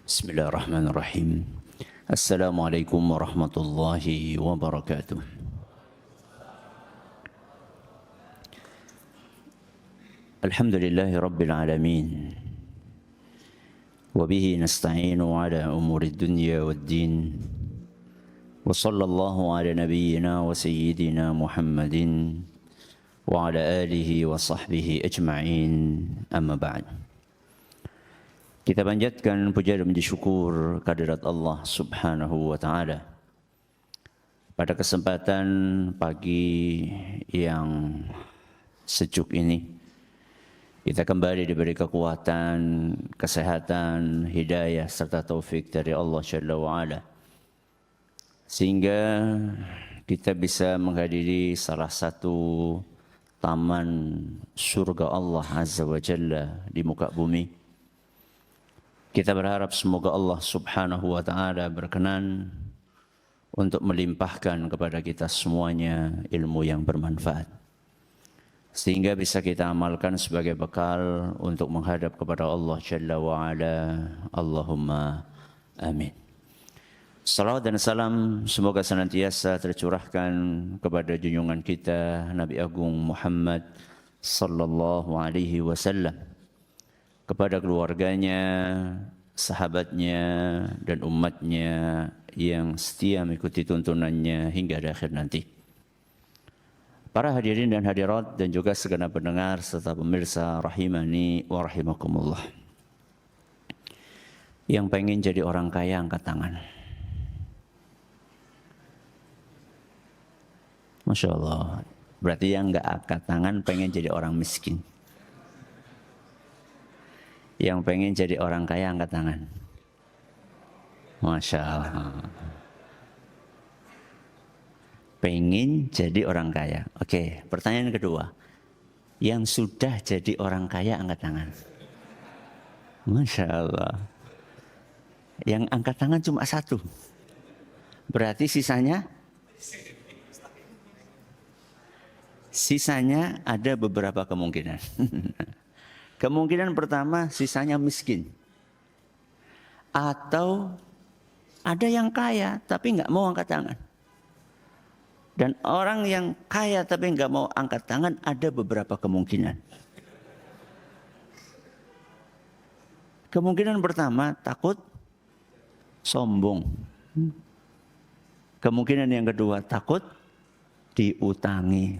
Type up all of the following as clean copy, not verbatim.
Bismillahirrahmanirrahim. Assalamualaikum warahmatullahi wabarakatuh. Alhamdulillahi rabbil alamin. Wabihi nasta'inu ala umuri dunya waddin. Wa sallallahu ala nabiyyina wa sayyidina Muhammadin wa ala alihi wa sahbihi ajma'in. Amma ba'd. Kita panjatkan puja dan puji syukur kehadirat Allah Subhanahu wa taala. Pada kesempatan pagi yang sejuk ini, kita kembali diberi kekuatan, kesehatan, hidayah serta taufik dari Allah Jalla wa Ala, sehingga kita bisa menghadiri salah satu taman surga Allah Azza wa Jalla di muka bumi. Kita berharap semoga Allah Subhanahu wa taala berkenan untuk melimpahkan kepada kita semuanya ilmu yang bermanfaat, sehingga bisa kita amalkan sebagai bekal untuk menghadap kepada Allah Jalla wa Ala. Allahumma amin. Salawat dan salam semoga senantiasa tercurahkan kepada junjungan kita Nabi Agung Muhammad sallallahu alaihi wasallam, kepada keluarganya, sahabatnya, dan umatnya yang setia mengikuti tuntunannya hingga akhir nanti. Para hadirin dan hadirat dan juga segenap pendengar serta pemirsa rahimani wa rahimakumullah. Yang pengen jadi orang kaya angkat tangan. Masya Allah. Berarti yang enggak angkat tangan pengen jadi orang miskin. Yang pengen jadi orang kaya angkat tangan. Masya Allah. Pengen jadi orang kaya. Oke, pertanyaan kedua. Yang sudah jadi orang kaya angkat tangan. Masya Allah. Yang angkat tangan cuma satu. Berarti sisanya ada beberapa kemungkinan. Kemungkinan pertama, sisanya miskin. Atau ada yang kaya tapi nggak mau angkat tangan. Dan orang yang kaya tapi nggak mau angkat tangan ada beberapa kemungkinan. Kemungkinan pertama, takut sombong. Kemungkinan yang kedua, takut diutangi.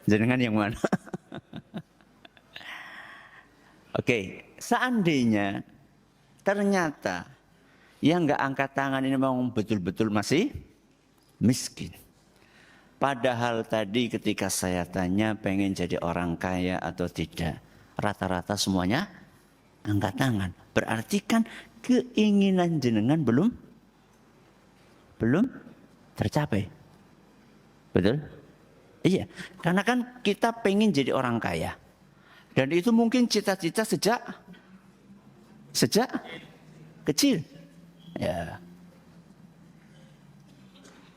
Jenengan yang mana? Oke, seandainya ternyata yang nggak angkat tangan ini memang betul-betul masih miskin. Padahal tadi ketika saya tanya pengen jadi orang kaya atau tidak, rata-rata semuanya angkat tangan. Berarti kan keinginan jenengan belum tercapai. Betul? Iya, karena kan kita pengen jadi orang kaya. Dan itu mungkin cita-cita sejak kecil. Ya.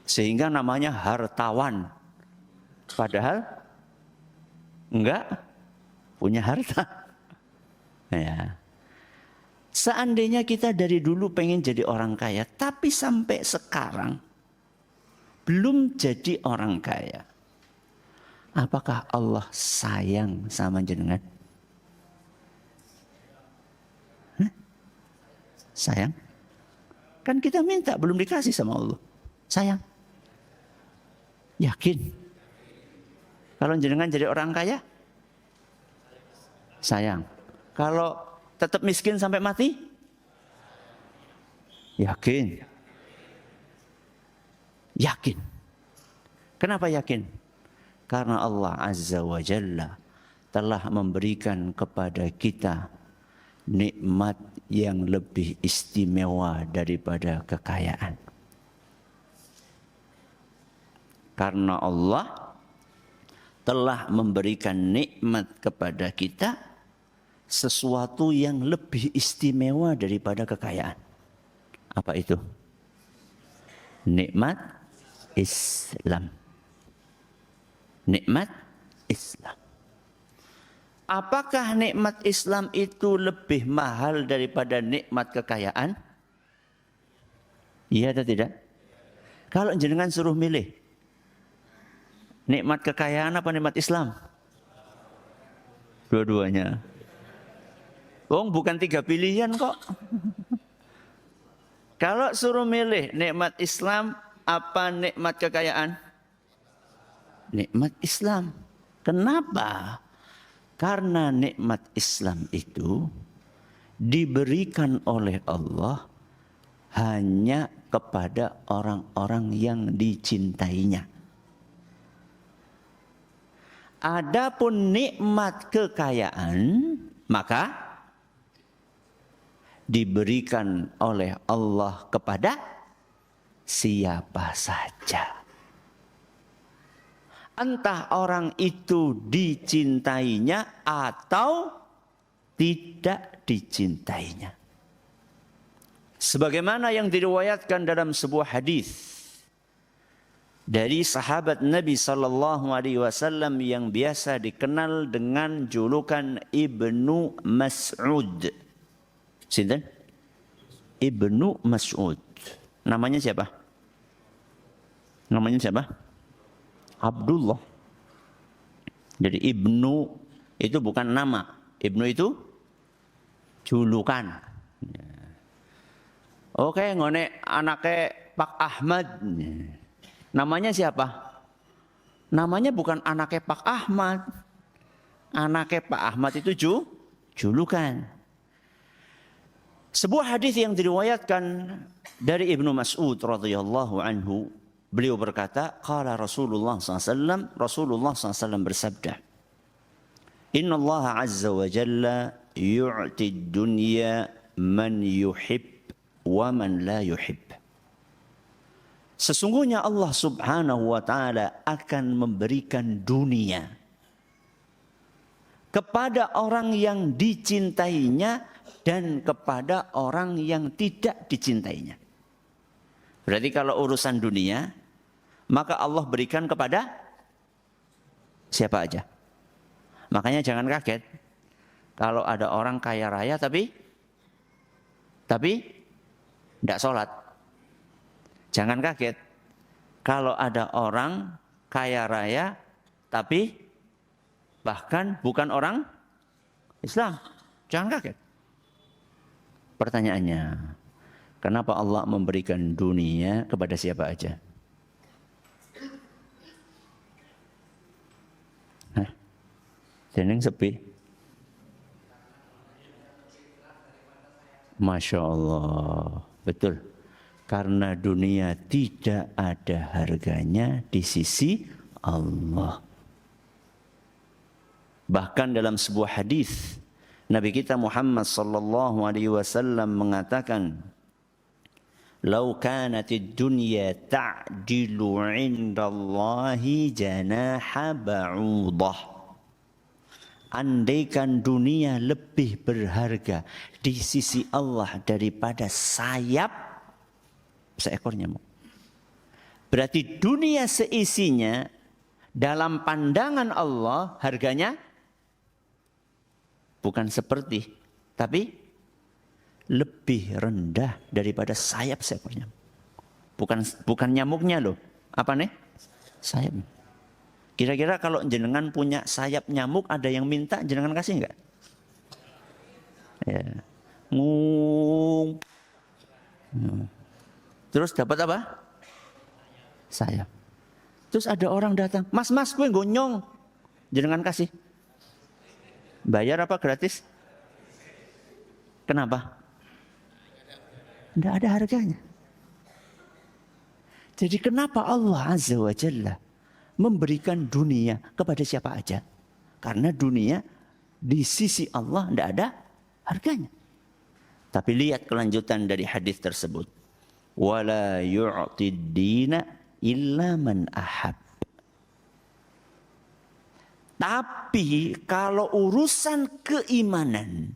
Sehingga namanya hartawan. Padahal enggak punya harta. Ya. Seandainya kita dari dulu pengen jadi orang kaya, tapi sampai sekarang belum jadi orang kaya. Apakah Allah sayang sama jenengan? Sayang? Kan kita minta belum dikasih sama Allah. Sayang? Yakin? Kalau jenengan jadi orang kaya? Sayang. Kalau tetap miskin sampai mati? Yakin? Yakin. Kenapa yakin? Karena Allah Azza wa Jalla telah memberikan kepada kita nikmat yang lebih istimewa daripada kekayaan. Karena Allah telah memberikan nikmat kepada kita sesuatu yang lebih istimewa daripada kekayaan. Apa itu? Nikmat Islam. Nikmat Islam. Apakah nikmat Islam itu lebih mahal daripada nikmat kekayaan? Iya atau tidak? Kalau jenengan suruh milih, nikmat kekayaan apa nikmat Islam? Dua-duanya. Oh, bukan 3 pilihan kok. Kalau suruh milih nikmat Islam apa nikmat kekayaan? Nikmat Islam. Kenapa? Karena nikmat Islam itu diberikan oleh Allah hanya kepada orang-orang yang dicintainya. Adapun nikmat kekayaan maka diberikan oleh Allah kepada siapa saja. Entah orang itu dicintainya atau tidak dicintainya. Sebagaimana yang diriwayatkan dalam sebuah hadis dari sahabat Nabi sallallahu alaihi wasallam yang biasa dikenal dengan julukan Ibnu Mas'ud. Sinten? Ibnu Mas'ud. Namanya siapa? Namanya siapa? Abdullah. Jadi Ibnu itu bukan nama. Ibnu itu julukan. Oke, ngone anaknya Pak Ahmad. Namanya siapa? Namanya bukan anaknya Pak Ahmad. Anaknya Pak Ahmad itu julukan. Sebuah hadis yang diriwayatkan dari Ibnu Mas'ud radhiyallahu anhu, beliau berkata, qala Rasulullah SAW, Rasulullah SAW bersabda, Inna Allah Azza wa Jalla yu'ti dunya man yuhib wa man la yuhib. Sesungguhnya Allah Subhanahu wa Ta'ala akan memberikan dunia kepada orang yang dicintainya dan kepada orang yang tidak dicintainya. Berarti kalau urusan dunia, maka Allah berikan kepada siapa aja. Makanya jangan kaget kalau ada orang kaya raya tapi tidak sholat. Jangan kaget kalau ada orang kaya raya tapi bahkan bukan orang Islam. Jangan kaget. Pertanyaannya, kenapa Allah memberikan dunia kepada siapa aja? Jeneng sepi. Masya Allah. Betul. Karena dunia tidak ada harganya di sisi Allah. Bahkan dalam sebuah hadis Nabi kita Muhammad sallallahu alaihi wasallam mengatakan, "Lau kanatid dunya ta'dilu 'indallahi janaha ba'udah." Andaikan dunia lebih berharga di sisi Allah daripada sayap seekor nyamuk. Berarti dunia seisinya dalam pandangan Allah harganya bukan seperti, tapi lebih rendah daripada sayap seekor nyamuk. Bukan nyamuknya loh. Apa nih? Sayap. Kira-kira kalau jenengan punya sayap nyamuk, ada yang minta, jenengan kasih enggak? Ya. Ngung. Terus dapat apa? Sayap. Terus ada orang datang, mas gue gonyong. Jenengan kasih. Bayar apa gratis? Kenapa? Tidak ada harganya. Jadi kenapa Allah Azza wa Jalla memberikan dunia kepada siapa aja? Karena dunia di sisi Allah tidak ada harganya. Tapi lihat kelanjutan dari hadis tersebut. Wala yu'tid dina illa man ahab. Tapi kalau urusan keimanan,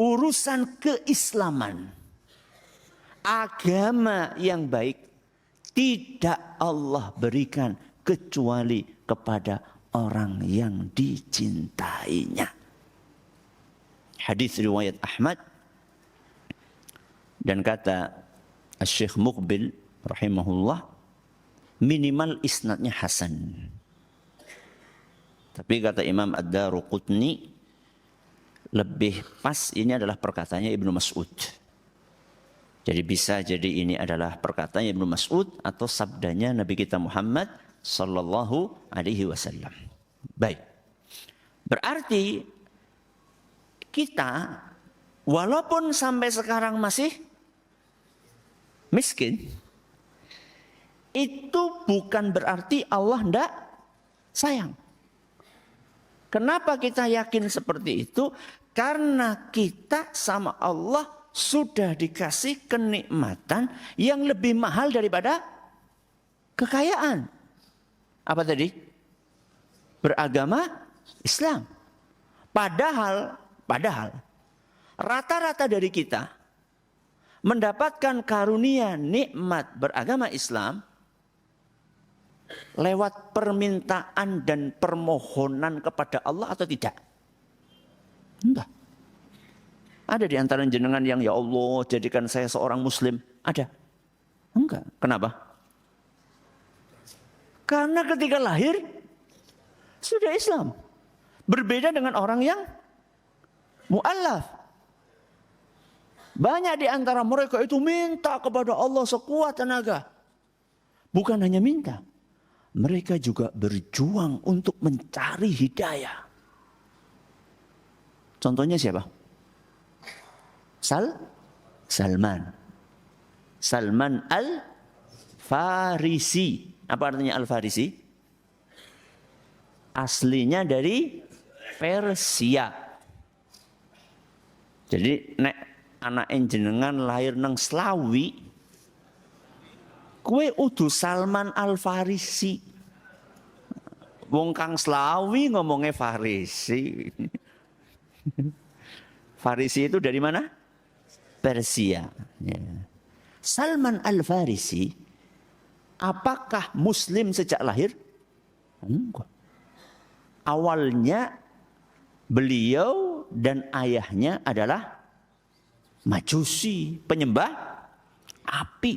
urusan keislaman, agama yang baik, tidak Allah berikan kecuali kepada orang yang dicintainya. Hadis riwayat Ahmad, dan kata Syekh Muqbil rahimahullah, minimal isnadnya hasan. Tapi kata Imam Ad-Daruqutni, lebih pas ini adalah perkataannya Ibnu Mas'ud. Jadi bisa jadi ini adalah perkataannya Ibnu Mas'ud atau sabdanya Nabi kita Muhammad sallallahu alaihi wasallam. Baik. Berarti kita walaupun sampai sekarang masih miskin, itu bukan berarti Allah tidak sayang. Kenapa kita yakin seperti itu? Karena kita sama Allah sudah dikasih kenikmatan yang lebih mahal daripada kekayaan. Apa tadi? Beragama Islam. Padahal rata-rata dari kita mendapatkan karunia nikmat beragama Islam lewat permintaan dan permohonan kepada Allah atau tidak? Enggak. Ada di antara jenengan yang ya Allah jadikan saya seorang muslim? Ada? Enggak. Kenapa? Karena ketika lahir sudah Islam. Berbeda dengan orang yang mu'allaf. Banyak di antara mereka itu minta kepada Allah sekuat tenaga. Bukan hanya minta. Mereka juga berjuang untuk mencari hidayah. Contohnya siapa? Salman. Salman Al-Farisi. Apa artinya Al-Farisi? Aslinya dari Persia. Jadi nek anak jenengan lahir nang Slawi, kue udu Salman Al-Farisi. Wong kang Slawi ngomongnya Farisi. Farisi itu dari mana? Persia. Ya. Salman Al-Farisi, apakah Muslim sejak lahir? Enggak. Awalnya beliau dan ayahnya adalah Majusi, penyembah api.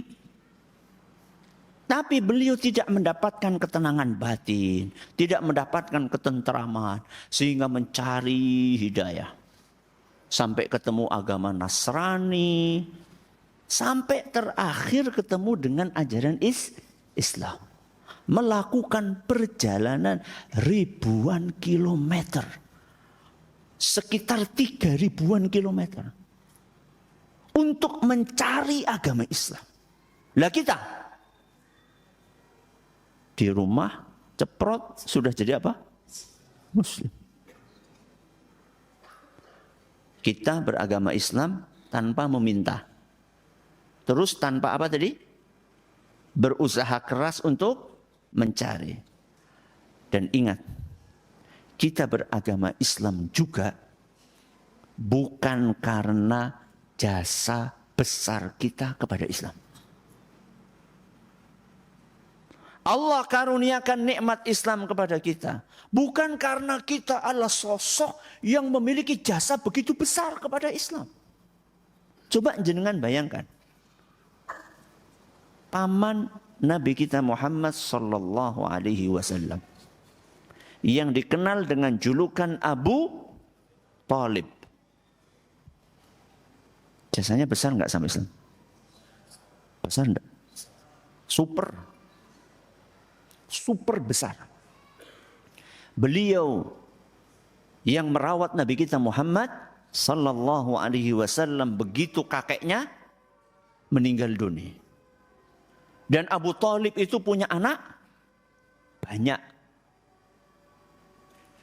Tapi beliau tidak mendapatkan ketenangan batin, tidak mendapatkan ketentraman, sehingga mencari hidayah. Sampai ketemu agama Nasrani, sampai terakhir ketemu dengan ajaran Islam. Melakukan perjalanan ribuan kilometer. Sekitar 3.000-an kilometer. Untuk mencari agama Islam. Lah kita di rumah ceprot sudah jadi apa? Muslim. Kita beragama Islam tanpa meminta. Terus tanpa apa tadi? Berusaha keras untuk mencari. Dan ingat, kita beragama Islam juga bukan karena jasa besar kita kepada Islam. Allah karuniakan nikmat Islam kepada kita. Bukan karena kita adalah sosok yang memiliki jasa begitu besar kepada Islam. Coba jenengan bayangkan. Paman Nabi kita Muhammad sallallahu alaihi wasallam yang dikenal dengan julukan Abu Thalib. Jasanya besar enggak sama Islam? Besar enggak? Super besar. Beliau yang merawat Nabi kita Muhammad sallallahu alaihi wasallam begitu kakeknya meninggal dunia. Dan Abu Thalib itu punya anak banyak.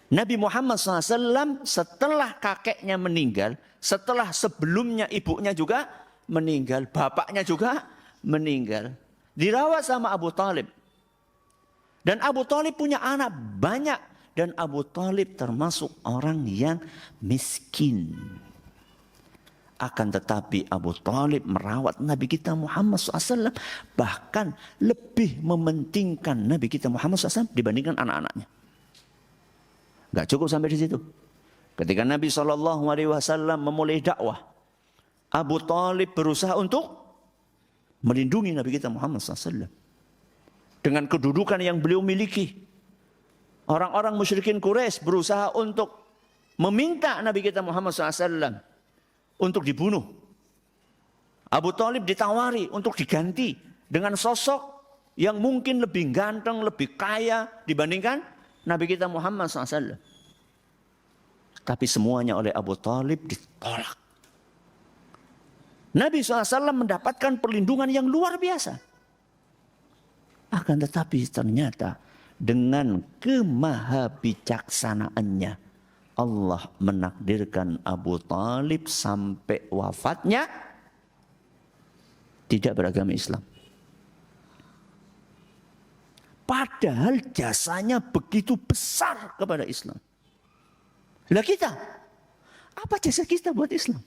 Nabi Muhammad SAW setelah kakeknya meninggal, setelah sebelumnya ibunya juga meninggal, bapaknya juga meninggal, dirawat sama Abu Thalib. Dan Abu Thalib punya anak banyak. Dan Abu Thalib termasuk orang yang miskin. Akan tetapi Abu Thalib merawat Nabi kita Muhammad SAW. Bahkan lebih mementingkan Nabi kita Muhammad SAW dibandingkan anak-anaknya. Enggak cukup sampai di situ. Ketika Nabi SAW memulai dakwah, Abu Thalib berusaha untuk melindungi Nabi kita Muhammad SAW. Dengan kedudukan yang beliau miliki. Orang-orang musyrikin Quraisy berusaha untuk meminta Nabi kita Muhammad SAW untuk dibunuh. Abu Thalib ditawari untuk diganti dengan sosok yang mungkin lebih ganteng, lebih kaya dibandingkan Nabi kita Muhammad SAW. Tapi semuanya oleh Abu Thalib ditolak. Nabi SAW mendapatkan perlindungan yang luar biasa. Akan tetapi ternyata dengan kemahabijaksanaannya Allah menakdirkan Abu Thalib sampai wafatnya tidak beragama Islam. Padahal jasanya begitu besar kepada Islam. Lah kita, apa jasa kita buat Islam?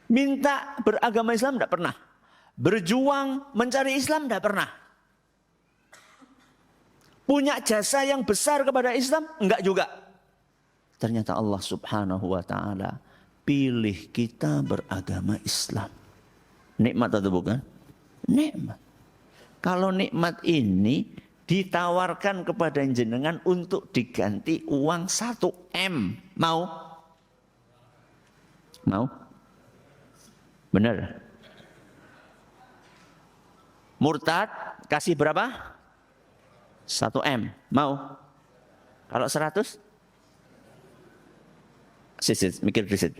Minta beragama Islam tidak pernah. Berjuang mencari Islam tidak pernah. Punya jasa yang besar kepada Islam? Enggak juga. Ternyata Allah Subhanahu wa ta'ala pilih kita beragama Islam. Nikmat atau bukan? Nikmat. Kalau nikmat ini ditawarkan kepada jenengan untuk diganti uang 1 M. Mau? Mau? Benar? Murtad kasih berapa? 1 M. Mau? Kalau 100? Sisit, mikir sisit.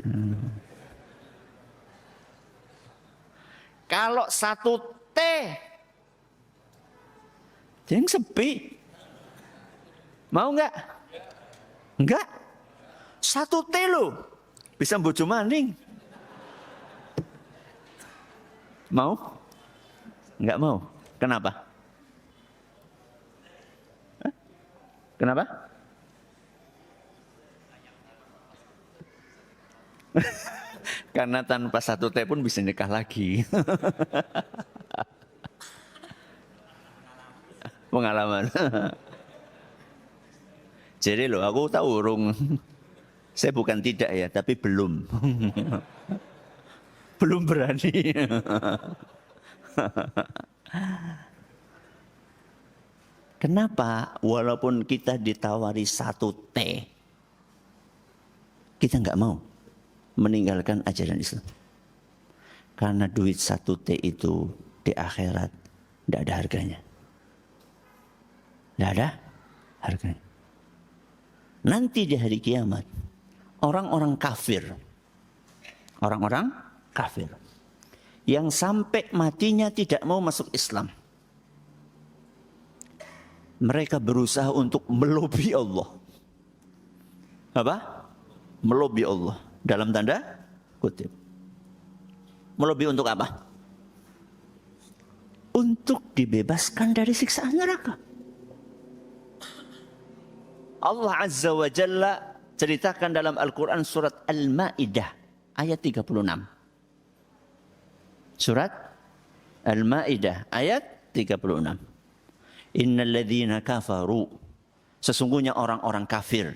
Kalau 1 T, yang sepi. Mau enggak? Enggak. 1 T loh. Bisa bojo maning. Mau? Enggak mau. Kenapa? Hah? Kenapa? Karena tanpa 1 T pun bisa nikah lagi. Pengalaman. Jadi loh, aku tahu urung. Saya bukan tidak ya, tapi belum. Belum berani. Kenapa? Walaupun kita ditawari 1 T, kita nggak mau meninggalkan ajaran Islam. Karena duit 1 T itu di akhirat tidak ada harganya. Tidak ada harganya. Nanti di hari kiamat, orang-orang kafir yang sampai matinya tidak mau masuk Islam, mereka berusaha untuk melobi Allah. Apa? Melobi Allah. Dalam tanda kutip. Melobi untuk apa? Untuk dibebaskan dari siksaan neraka. Allah Azza wa Jalla ceritakan dalam Al-Quran surat Al-Ma'idah ayat 36. Surat Al-Ma'idah ayat 36. Innal ladzina kafaru, sesungguhnya orang-orang kafir,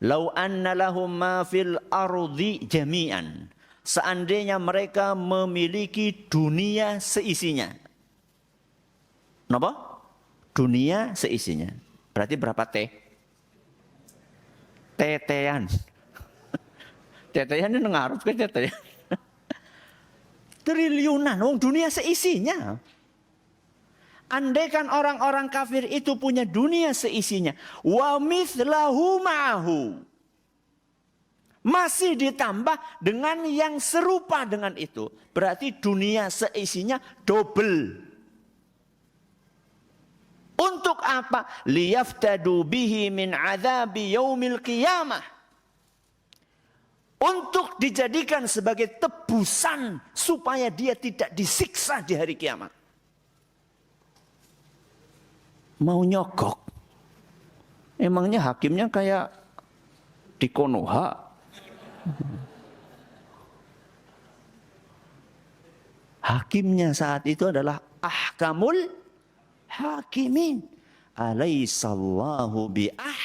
lau anna lahum ma fil ardi jami'an, seandainya mereka memiliki dunia seisinya. Kenapa? Dunia seisinya. Berarti berapa T? Tetean. Tetean ini ngarep ke tetean. Triliunan, wong dunia seisinya. Andaikan orang-orang kafir itu punya dunia seisinya, wa mithlahu ma'ahu, masih ditambah dengan yang serupa dengan itu, berarti dunia seisinya double. Untuk apa? Liyaftadu bihi min adzabi yaumil qiyamah. Untuk dijadikan sebagai tebusan supaya dia tidak disiksa di hari kiamat. Mau nyogok. Emangnya hakimnya kayak di Konoha? Hakimnya saat itu adalah ahkamul hakimin. Alaihissallahu bi'ah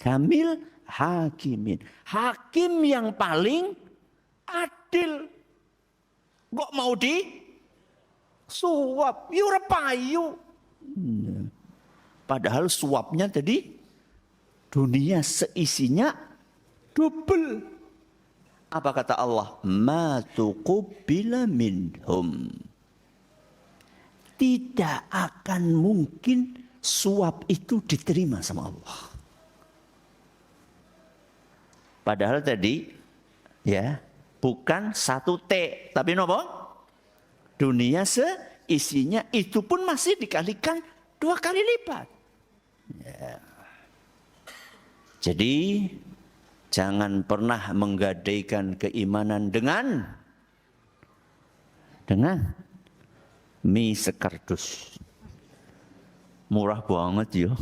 ahkamil hakimin. Hakim yang paling adil. Kok mau di suap? Yura payu. Padahal suapnya tadi dunia seisinya double. Apa kata Allah? Ma tuqbila minhum. Tidak akan mungkin suap itu diterima sama Allah. Padahal tadi ya bukan 1 T, tapi nopo? Dunia seisinya itu pun masih dikalikan 2 kali lipat. Ya. Jadi jangan pernah menggadaikan keimanan dengan mie sekardus. Murah banget ya.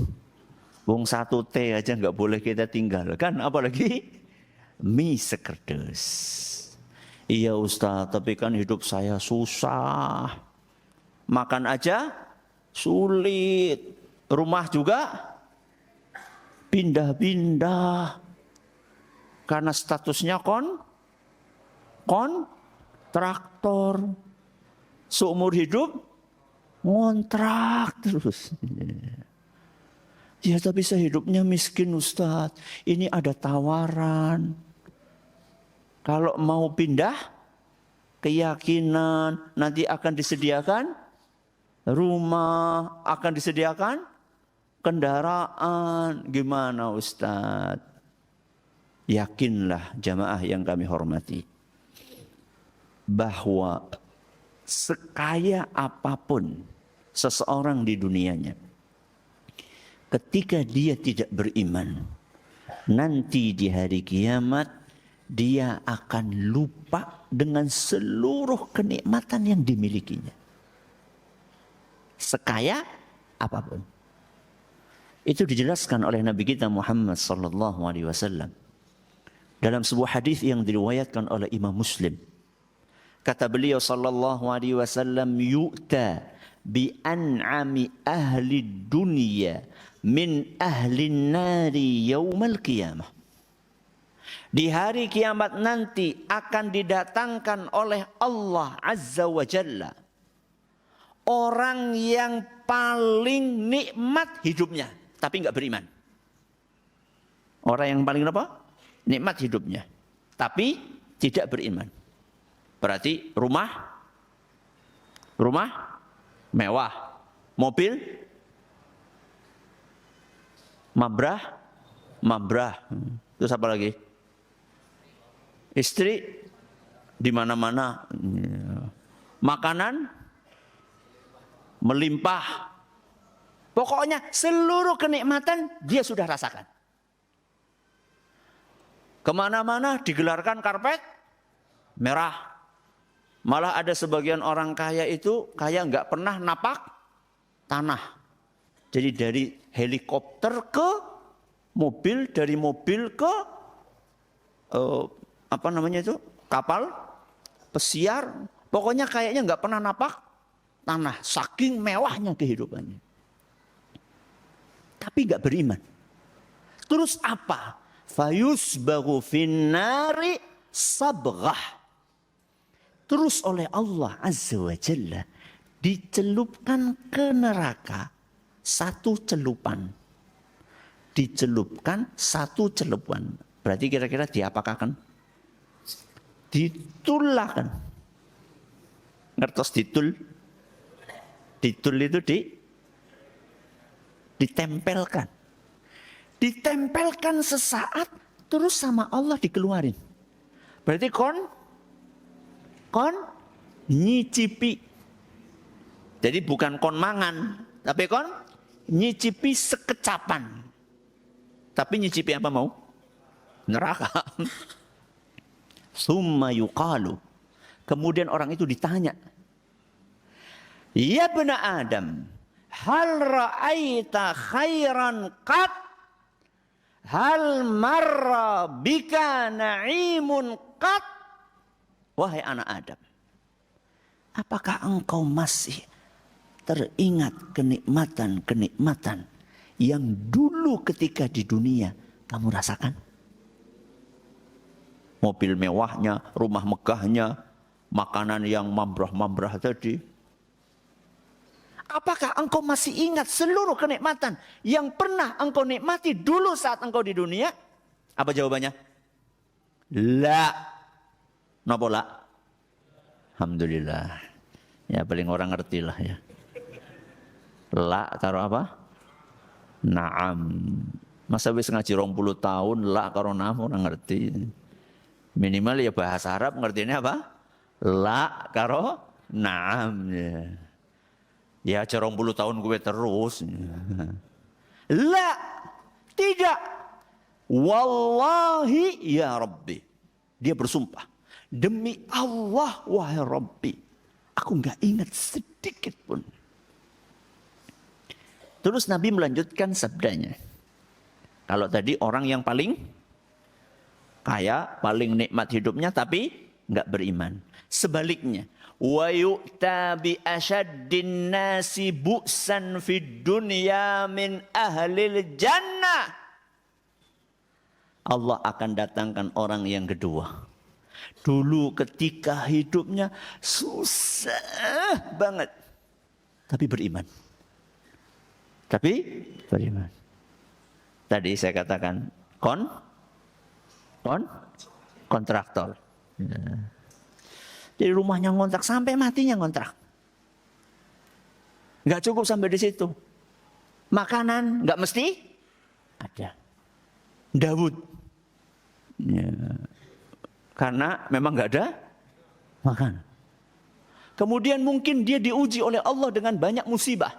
Wong 1 T aja nggak boleh kita tinggalkan, apalagi mie sekardus. Iya Ustaz, tapi kan hidup saya susah. Makan aja sulit. Rumah juga pindah-pindah. Karena statusnya kontraktor. Seumur hidup ngontrak terus. Ya tapi saya hidupnya miskin Ustaz. Ini ada tawaran. Kalau mau pindah, keyakinan nanti akan disediakan rumah, akan disediakan kendaraan. Gimana Ustaz? Yakinlah jamaah yang kami hormati, bahwa sekaya apapun seseorang di dunianya, ketika dia tidak beriman, nanti di hari kiamat dia akan lupa dengan seluruh kenikmatan yang dimilikinya. Sekaya apapun. Itu dijelaskan oleh Nabi kita Muhammad sallallahu alaihi wasallam dalam sebuah hadis yang diriwayatkan oleh Imam Muslim. Kata beliau sallallahu alaihi wasallam, yu'ta bi an'ami ahli dunya min ahli nari yaumal qiyamah. Di hari kiamat nanti akan didatangkan oleh Allah Azza wa Jalla orang yang paling nikmat hidupnya, tapi enggak beriman. Orang yang paling apa? Nikmat hidupnya, tapi tidak beriman. Berarti rumah mewah, mobil mabrah. Terus apa lagi? Istri di mana-mana. Makanan melimpah. Pokoknya seluruh kenikmatan dia sudah rasakan. Kemana-mana digelarkan karpet merah. Malah ada sebagian orang kaya itu kaya nggak pernah napak tanah. Jadi dari helikopter ke mobil, dari mobil ke kapal pesiar. Pokoknya kayaknya nggak pernah napak tanah. Saking mewahnya kehidupannya. Tapi nggak beriman. Terus apa? Fayusbahu finnari sabghah. Terus oleh Allah Azza wa Jalla dicelupkan ke neraka 1 celupan. Dicelupkan 1 celupan. Berarti kira-kira diapakahkan? Ditulakan. Ngertos ditul? Ditul itu ditempelkan. Ditempelkan sesaat terus sama Allah dikeluarin. Berarti kon nyicipi. Jadi bukan kon mangan, tapi kon nyicipi sekecapan. Tapi nyicipi apa mau? Neraka. Summa yuqalu. Kemudian orang itu ditanya, ya bena Adam, hal ra'aita khairan qat? Hal marra bika na'imun qat? Wahai anak Adam, apakah engkau masih teringat kenikmatan-kenikmatan yang dulu ketika di dunia Kamu rasakan? Mobil mewahnya, rumah megahnya, makanan yang mambrah-mambrah tadi. Apakah engkau masih ingat seluruh kenikmatan yang pernah engkau nikmati dulu saat engkau di dunia? Apa jawabannya? La. Napa la? Alhamdulillah. Ya paling orang ngerti lah ya. La karo apa? Naam. Masa wis ngaji 20 tahun la karo naam orang ngerti. Minimal ya bahasa Arab ngertinya apa? La karo naam ya. Ya 20 tahun gue terus. La, tidak. Wallahi ya Rabbi. Dia bersumpah. Demi Allah wahai Rabbi. Aku enggak ingat sedikit pun. Terus Nabi melanjutkan sabdanya. Kalau tadi orang yang paling kaya, paling nikmat hidupnya tapi enggak beriman. Sebaliknya. Wa yu'ta bi asyaddin nasi bu'san fid dunya min ahlil jannah. Allah akan datangkan orang yang kedua. Dulu ketika hidupnya susah banget. Tapi beriman. Tapi beriman. Tadi saya katakan kontraktor. Ya. Jadi rumahnya ngontrak sampai matinya ngontrak. Enggak cukup sampai di situ. Makanan enggak mesti ada. Daud. Ya. Karena memang enggak ada makan. Kemudian mungkin dia diuji oleh Allah dengan banyak musibah.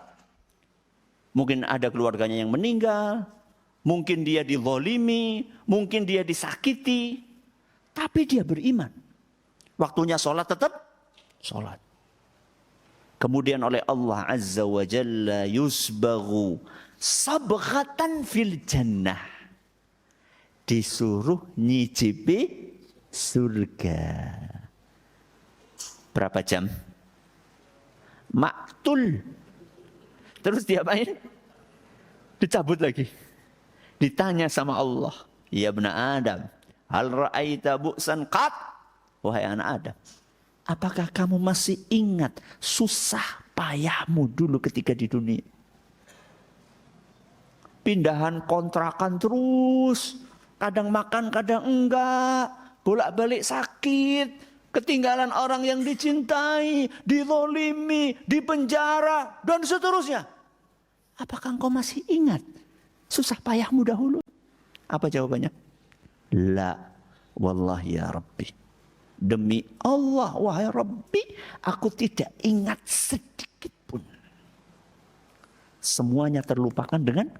Mungkin ada keluarganya yang meninggal, mungkin dia dizalimi, mungkin dia disakiti, tapi dia beriman. Waktunya sholat tetap sholat. Kemudian oleh Allah Azza wa Jalla yusbaghu sabghatan fil jannah. Disuruh nyicipi surga. Berapa jam? Maktul. Terus diapain? Dicabut lagi. Ditanya sama Allah. Ya ibna Adam. Hal ra'aita bu'san qat? Wahai anak Adam, apakah kamu masih ingat susah payahmu dulu ketika di dunia? Pindahan kontrakan terus, kadang makan, kadang enggak, bolak-balik sakit, ketinggalan orang yang dicintai, dizalimi, dipenjara, dan seterusnya. Apakah engkau masih ingat susah payahmu dahulu? Apa jawabannya? La, wallahi ya Rabbi. Demi Allah, wahai Rabbi, aku tidak ingat sedikit pun. Semuanya terlupakan dengan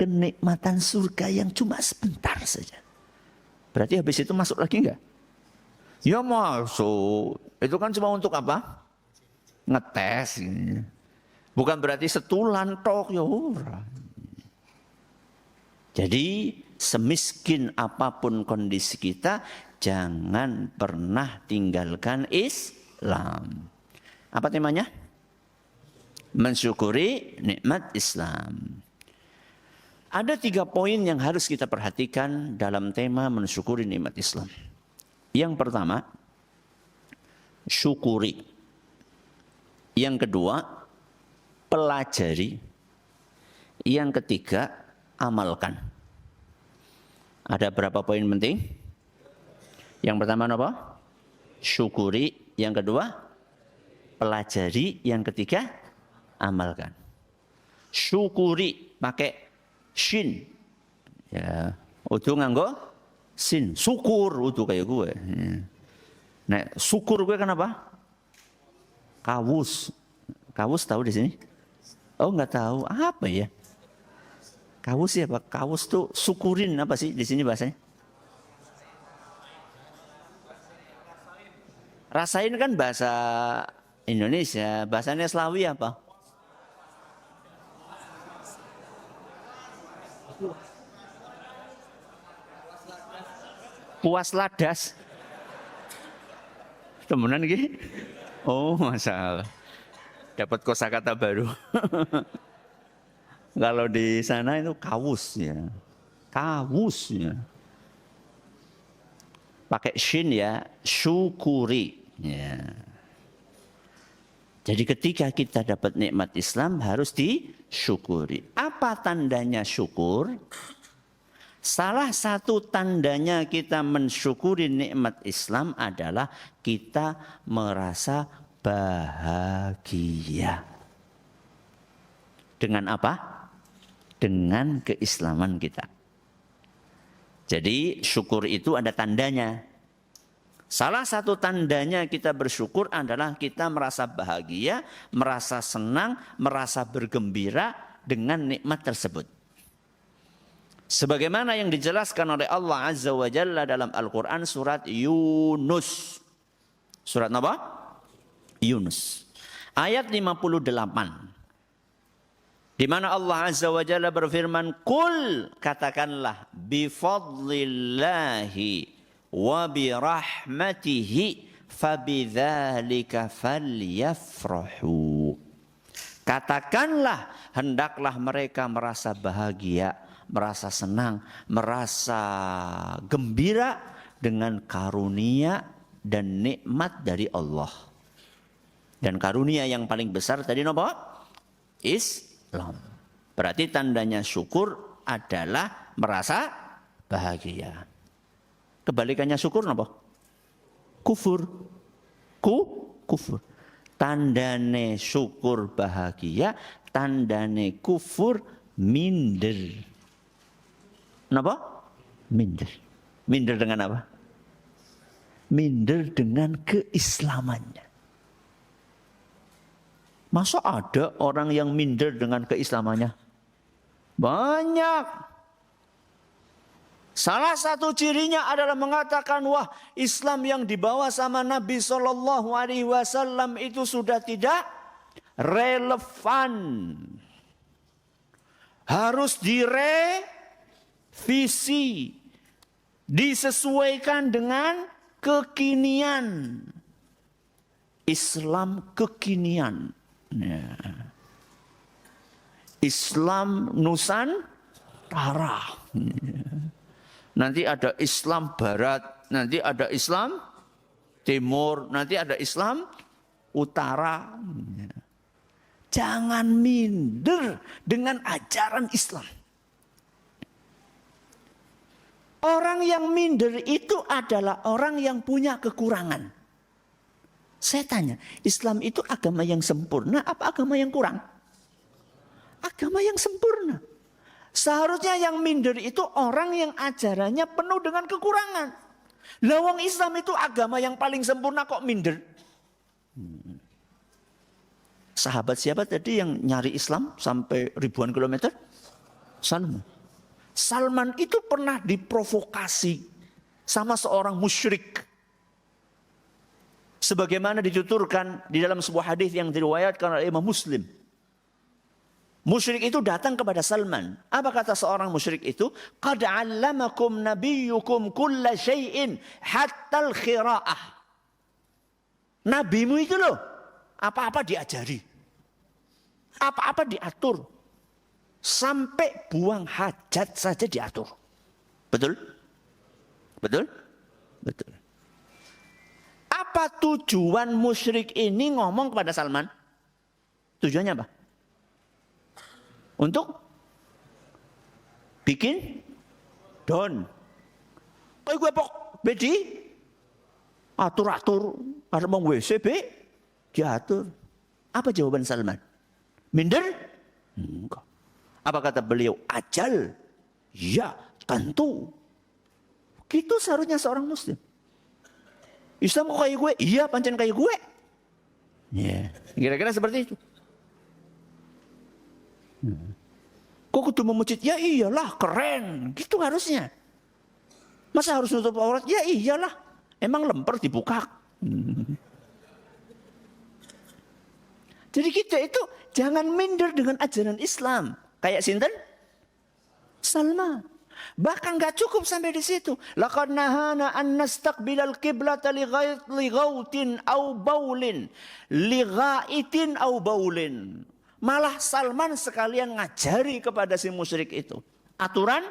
kenikmatan surga yang cuma sebentar saja. Berarti habis itu masuk lagi enggak? Ya masuk. Itu kan cuma untuk apa? Ngetes. Bukan berarti setulan tok ya ora. Jadi semiskin apapun kondisi kita, jangan pernah tinggalkan Islam. Apa temanya? Mensyukuri nikmat Islam. Ada 3 poin yang harus kita perhatikan dalam tema mensyukuri nikmat Islam. Yang pertama, syukuri. Yang kedua, pelajari. Yang ketiga, amalkan. Ada berapa poin penting? Yang pertama apa? Syukuri. Yang kedua, pelajari. Yang ketiga, amalkan. Syukuri pakai shin. Ya, udah nganggo sin. Syukur udah kayak gue. Nah, syukur gue kenapa? Kawus. Kawus tahu di sini? Oh, nggak tahu. Apa ya? Kawus ya Pak, kawus tuh syukurin apa sih di sini bahasanya? Rasain kan bahasa Indonesia, bahasanya Slawi apa? Puas ladas. Temenan gitu? Oh masalah. Dapat kosakata baru. Kalau di sana itu kawus ya. Kawus ya. Pakai shin ya, syukuri. Ya. Jadi ketika kita dapat nikmat Islam harus disyukuri. Apa tandanya syukur? Salah satu tandanya kita mensyukuri nikmat Islam adalah kita merasa bahagia. Dengan apa? Dengan keislaman kita. Jadi syukur itu ada tandanya. Salah satu tandanya kita bersyukur adalah kita merasa bahagia, merasa senang, merasa bergembira dengan nikmat tersebut. Sebagaimana yang dijelaskan oleh Allah Azza wa Jalla dalam Al-Quran surat Yunus. Surat apa? Yunus. Ayat 58. Di mana Allah Azza wa Jalla berfirman, "Qul," katakanlah, "bifadlillahi wa birahmatihi fabidzalika falyafrahu." Katakanlah, hendaklah mereka merasa bahagia, merasa senang, merasa gembira dengan karunia dan nikmat dari Allah. Dan karunia yang paling besar tadi apa? Islam. Berarti tandanya syukur adalah merasa bahagia. Kebalikannya syukur apa? Kufur. Kufur. Tandane syukur bahagia, tandane kufur minder. Kenapa? Minder. Minder dengan apa? Minder dengan keislamannya. Masa ada orang yang minder dengan keislamannya? Banyak. Salah satu cirinya adalah mengatakan, wah, Islam yang dibawa sama Nabi SAW itu sudah tidak relevan. Harus direvisi, disesuaikan dengan kekinian. Islam kekinian. Ya. Islam Nusantara. Nanti ada Islam Barat, nanti ada Islam Timur, nanti ada Islam Utara. Jangan minder dengan ajaran Islam. Orang yang minder itu adalah orang yang punya kekurangan. Saya tanya, Islam itu agama yang sempurna apa agama yang kurang? Agama yang sempurna. Seharusnya yang minder itu orang yang ajarannya penuh dengan kekurangan. Lawang Islam itu agama yang paling sempurna kok minder? Sahabat siapa tadi yang nyari Islam sampai ribuan kilometer? Salman. Salman itu pernah diprovokasi sama seorang musyrik. Sebagaimana dituturkan di dalam sebuah hadis yang diriwayatkan oleh Imam Muslim. Musyrik itu datang kepada Salman. Apa kata seorang musyrik itu? Qad 'allamakum nabiyyukum kulla syai'in hatta al-khira'ah. Nabimu itu loh, apa-apa diajari. Apa-apa diatur. Sampai buang hajat saja diatur. Betul? Betul? Betul. Apa tujuan musyrik ini ngomong kepada Salman? Tujuannya apa? Untuk bikin don. Kayak gue pok bedi atur-atur ada mau WC diatur. Apa jawaban Salman? Minder? Enggak. Apa kata beliau? Ajal. Ya, tentu. Gitu seharusnya seorang muslim. Islam kok kayak gue? Iya, pancen kayak gue. Ya, kira-kira seperti itu. Kok kudu mau masjid? Ya iyalah, keren. Gitu harusnya. Masa harus nutup aurat? Ya iyalah. Emang lemper dibuka. Jadi kita itu jangan minder dengan ajaran Islam. Kayak sinten? Salman. Bahkan gak cukup sampai di situ. Laqad nahana an nastaqbilal qiblata li ghautin aw baulin. Li ghaitin aw baulin. Malah Salman sekalian ngajari kepada si musyrik itu. Aturan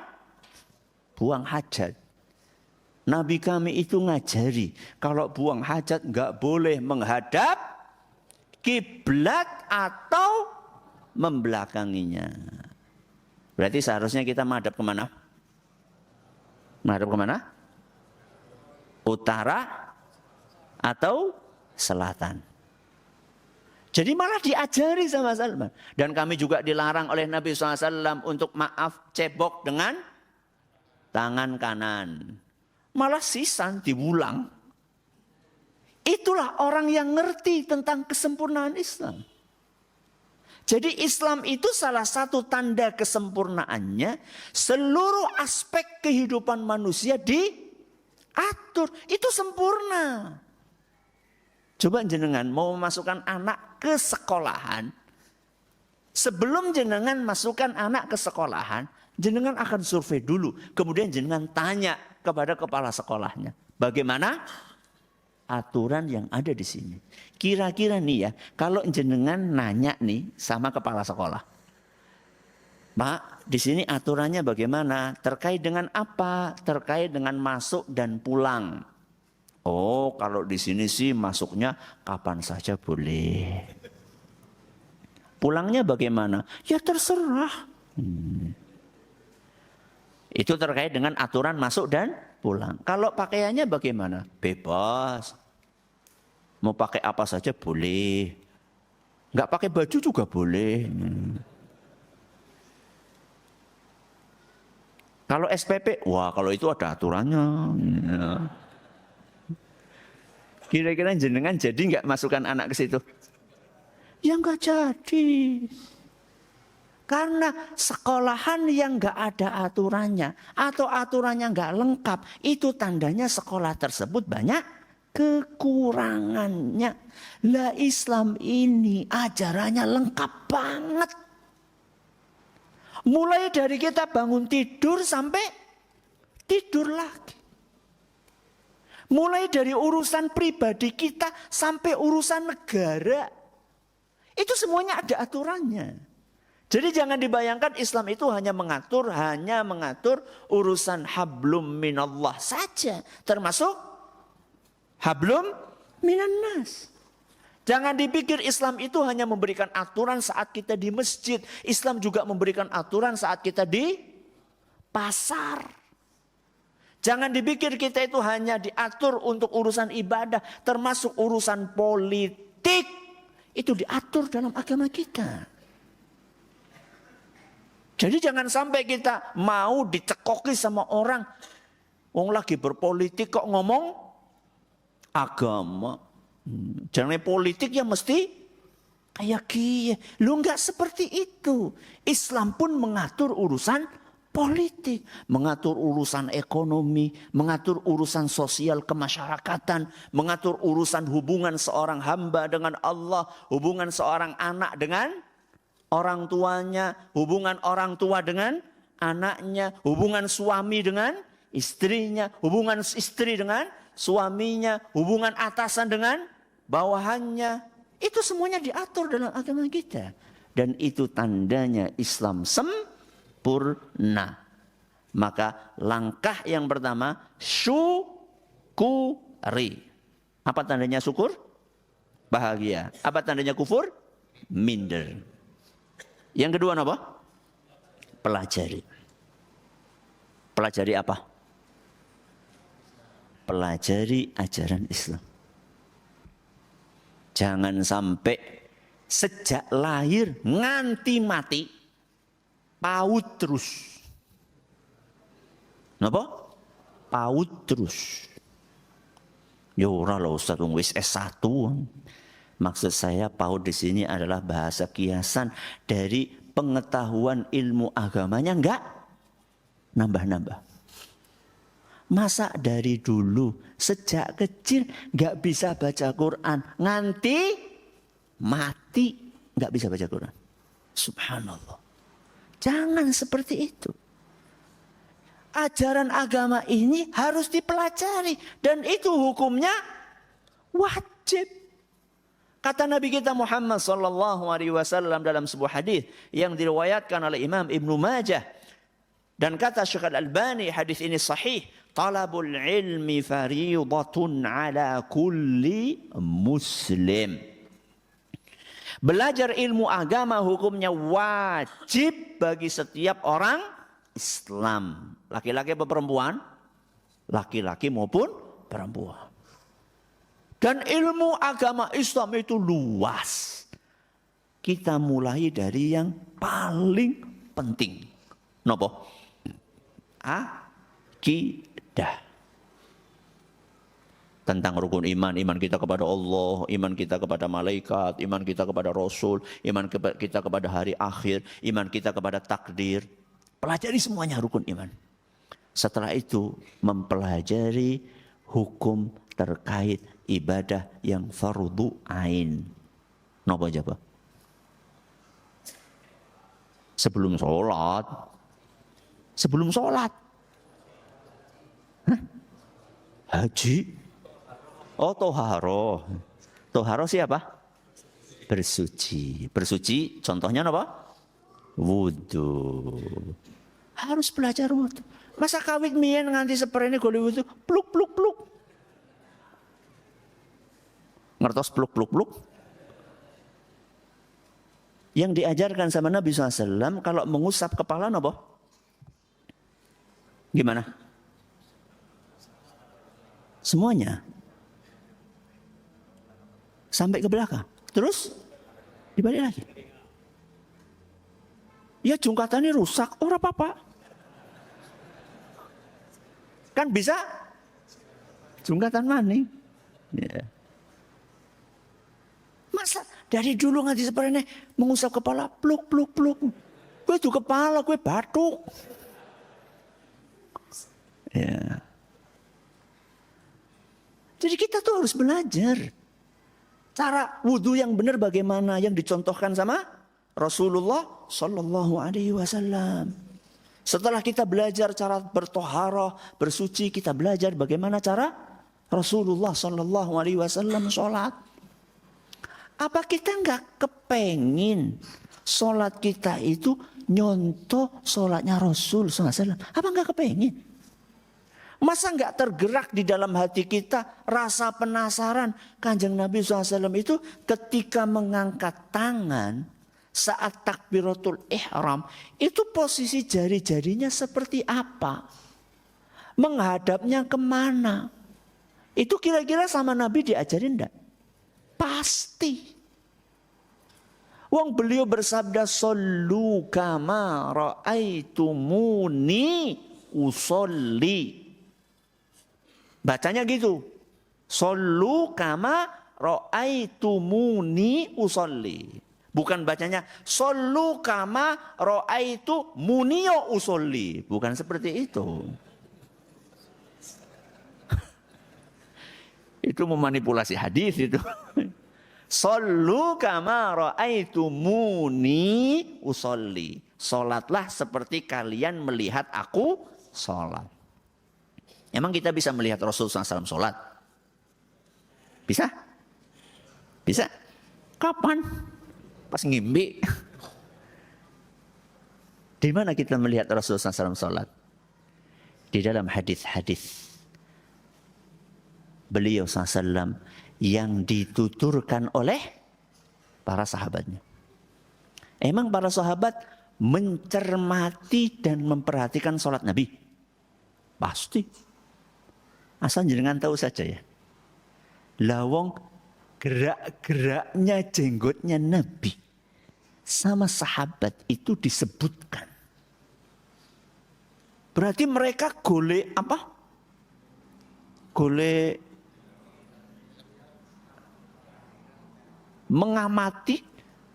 buang hajat. Nabi kami itu ngajari kalau buang hajat nggak boleh menghadap kiblat atau membelakanginya. Berarti seharusnya kita menghadap kemana? Menghadap kemana? Utara atau selatan. Jadi malah diajari sama Salman. Dan kami juga dilarang oleh Nabi SAW untuk maaf cebok dengan tangan kanan. Malah sisan diulang. Itulah orang yang ngerti tentang kesempurnaan Islam. Jadi Islam itu salah satu tanda kesempurnaannya. Seluruh aspek kehidupan manusia diatur. Itu sempurna. Coba jenengan mau memasukkan anak ke sekolahan. Sebelum jenengan masukkan anak ke sekolahan, jenengan akan survei dulu. Kemudian jenengan tanya kepada kepala sekolahnya. Bagaimana aturan yang ada di sini? Kira-kira nih ya, kalau jenengan nanya nih sama kepala sekolah. Pak, di sini aturannya bagaimana? Terkait dengan apa? Terkait dengan masuk dan pulang. Oh, kalau di sini sih masuknya kapan saja boleh. Pulangnya bagaimana? Ya terserah. Itu terkait dengan aturan masuk dan pulang. Kalau pakaiannya bagaimana? Bebas. Mau pakai apa saja boleh. Enggak pakai baju juga boleh. Kalau SPP, wah kalau itu ada aturannya. Kira-kira jenengan jadi enggak masukkan anak ke situ? Ya enggak jadi. Karena sekolahan yang enggak ada aturannya atau aturannya enggak lengkap, itu tandanya sekolah tersebut banyak kekurangannya. Lah Islam ini ajarannya lengkap banget. Mulai dari kita bangun tidur sampai tidur lagi. Mulai dari urusan pribadi kita sampai urusan negara. Itu semuanya ada aturannya. Jadi jangan dibayangkan Islam itu hanya mengatur urusan hablum minallah saja. Termasuk hablum minannas. Jangan dipikir Islam itu hanya memberikan aturan saat kita di masjid. Islam juga memberikan aturan saat kita di pasar. Jangan dipikir kita itu hanya diatur untuk urusan ibadah. Termasuk urusan politik. Itu diatur dalam agama kita. Jadi jangan sampai kita mau dicekoki sama orang. Wong lagi berpolitik kok ngomong agama. Jangan politik ya mesti kayak gini. Lu enggak seperti itu. Islam pun mengatur urusan politik. Mengatur urusan ekonomi. Mengatur urusan sosial kemasyarakatan. Mengatur urusan hubungan seorang hamba dengan Allah. Hubungan seorang anak dengan orang tuanya, hubungan orang tua dengan anaknya, hubungan suami dengan istrinya, hubungan istri dengan suaminya, hubungan atasan dengan bawahannya. Itu semuanya diatur dalam agama kita. Dan itu tandanya Islam sempurna. Maka langkah yang pertama, syukuri. Apa tandanya syukur? Bahagia. Apa tandanya kufur? Minder. Yang kedua apa? Pelajari. Pelajari apa? Pelajari ajaran Islam. Jangan sampai sejak lahir nganti mati paut terus. Napa? Paut terus. Ya ora lho Ustaz wis S1. Maksud saya PAUD di sini adalah bahasa kiasan dari pengetahuan ilmu agamanya enggak nambah-nambah. Masa dari dulu sejak kecil enggak bisa baca Quran, nganti mati enggak bisa baca Quran. Subhanallah. Jangan seperti itu. Ajaran agama ini harus dipelajari dan itu hukumnya wajib. Kata Nabi kita Muhammad sallallahu alaihi wasallam dalam sebuah hadis yang diriwayatkan oleh Imam Ibnu Majah, dan kata Syekh Al-Albani hadis ini sahih, talabul ilmi fariidatun ala kulli muslim. Belajar ilmu agama hukumnya wajib bagi setiap orang Islam. Laki-laki atau perempuan? Laki-laki maupun perempuan. Dan ilmu agama Islam itu luas. Kita mulai dari yang paling penting. Nopo? Akidah. Tentang rukun iman, iman kita kepada Allah, iman kita kepada malaikat, iman kita kepada Rasul, iman kita kepada hari akhir, iman kita kepada takdir. Pelajari semuanya rukun iman. Setelah itu mempelajari hukum terkait ibadah yang fardu ain. Napa jawab? Sebelum sholat. Sebelum sholat. Haji. Oh, toharo. Toharo siapa? Bersuci. Bersuci contohnya apa? Wudu. Harus belajar wudu. Masa kawit mien nganti seperene golek wudu, pluk pluk pluk. Ngertos pluk pluk pluk? Yang diajarkan sama Nabi SAW kalau mengusap kepala apa? Gimana? Semuanya. Sampai ke belakang. Terus dibalik lagi. Ya jungkatannya rusak. Ora apa-apa. Kan bisa jungkatan maning. Ya. Masa dari dulu nganti seperti ini mengusap kepala pluk pluk pluk. Gue tuh kepala gue batuk. Ya. Jadi kita tuh harus belajar. Cara wudhu yang benar bagaimana yang dicontohkan sama Rasulullah Sallallahu Alaihi Wasallam. Setelah kita belajar cara bertoharah, bersuci, kita belajar bagaimana cara Rasulullah Sallallahu Alaihi Wasallam sholat. Apa kita nggak kepengin sholat kita itu nyontoh sholatnya Rasul SAW? Apa nggak kepengin? Masa nggak tergerak di dalam hati kita rasa penasaran Kanjeng Nabi SAW itu ketika mengangkat tangan saat takbiratul ihram itu posisi jari-jarinya seperti apa? Menghadapnya kemana? Itu kira-kira sama Nabi diajarin enggak? Pasti. Wong beliau bersabda sallu kama ra'aitumuni usolli. Bacanya gitu. Sallu kama ra'aitumuni usolli. Bukan bacanya sallu kama ra'aitu muniyo usolli. Bukan seperti itu. Itu memanipulasi hadis itu. Sallu kama ra'aitumuni usolli. Salatlah seperti kalian melihat aku salat. Emang kita bisa melihat Rasulullah SAW sholat? Bisa? Bisa? Kapan? Pas ngimpi. Di mana kita melihat Rasulullah SAW sholat? Di dalam hadis-hadis beliau SAW yang dituturkan oleh para sahabatnya. Emang para sahabat mencermati dan memperhatikan sholat Nabi? Pasti. Asal jenengan tahu saja ya. Lawong gerak-geraknya jenggotnya Nabi sama sahabat itu disebutkan. Berarti mereka golek apa? Golek mengamati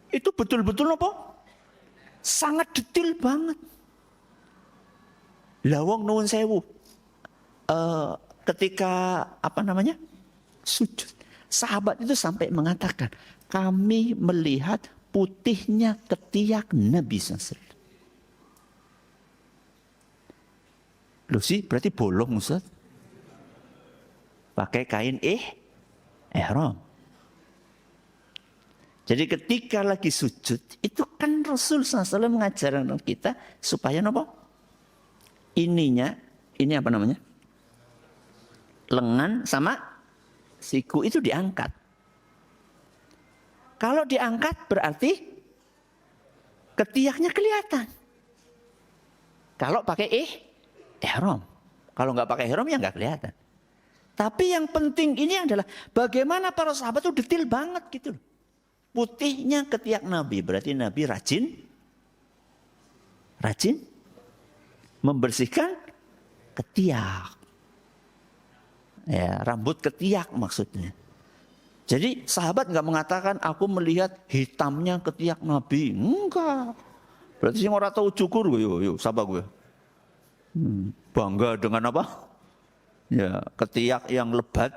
itu betul-betul apa? Sangat detail banget. Lawong nuwun sewu. Ketika sujud, sahabat itu sampai mengatakan, kami melihat putihnya ketiak Nabi SAW. Loh sih, berarti bolong Ustaz. Pakai kain ihram. Jadi ketika lagi sujud, itu kan Rasul SAW mengajarkan kita supaya nopo? Ininya, ini apa namanya? Lengan sama siku itu diangkat. Kalau diangkat berarti ketiaknya kelihatan. Kalau pakai ihram. Kalau nggak pakai ihram ya nggak kelihatan. Tapi yang penting ini adalah bagaimana para sahabat itu detail banget gitu loh. Putihnya ketiak Nabi, berarti Nabi rajin membersihkan ketiak. Ya, rambut ketiak maksudnya. Jadi sahabat nggak mengatakan aku melihat hitamnya ketiak Nabi, enggak. Berarti sing ora tahu cukur gue, yo sabar gue. Bangga dengan apa? Ya, ketiak yang lebat.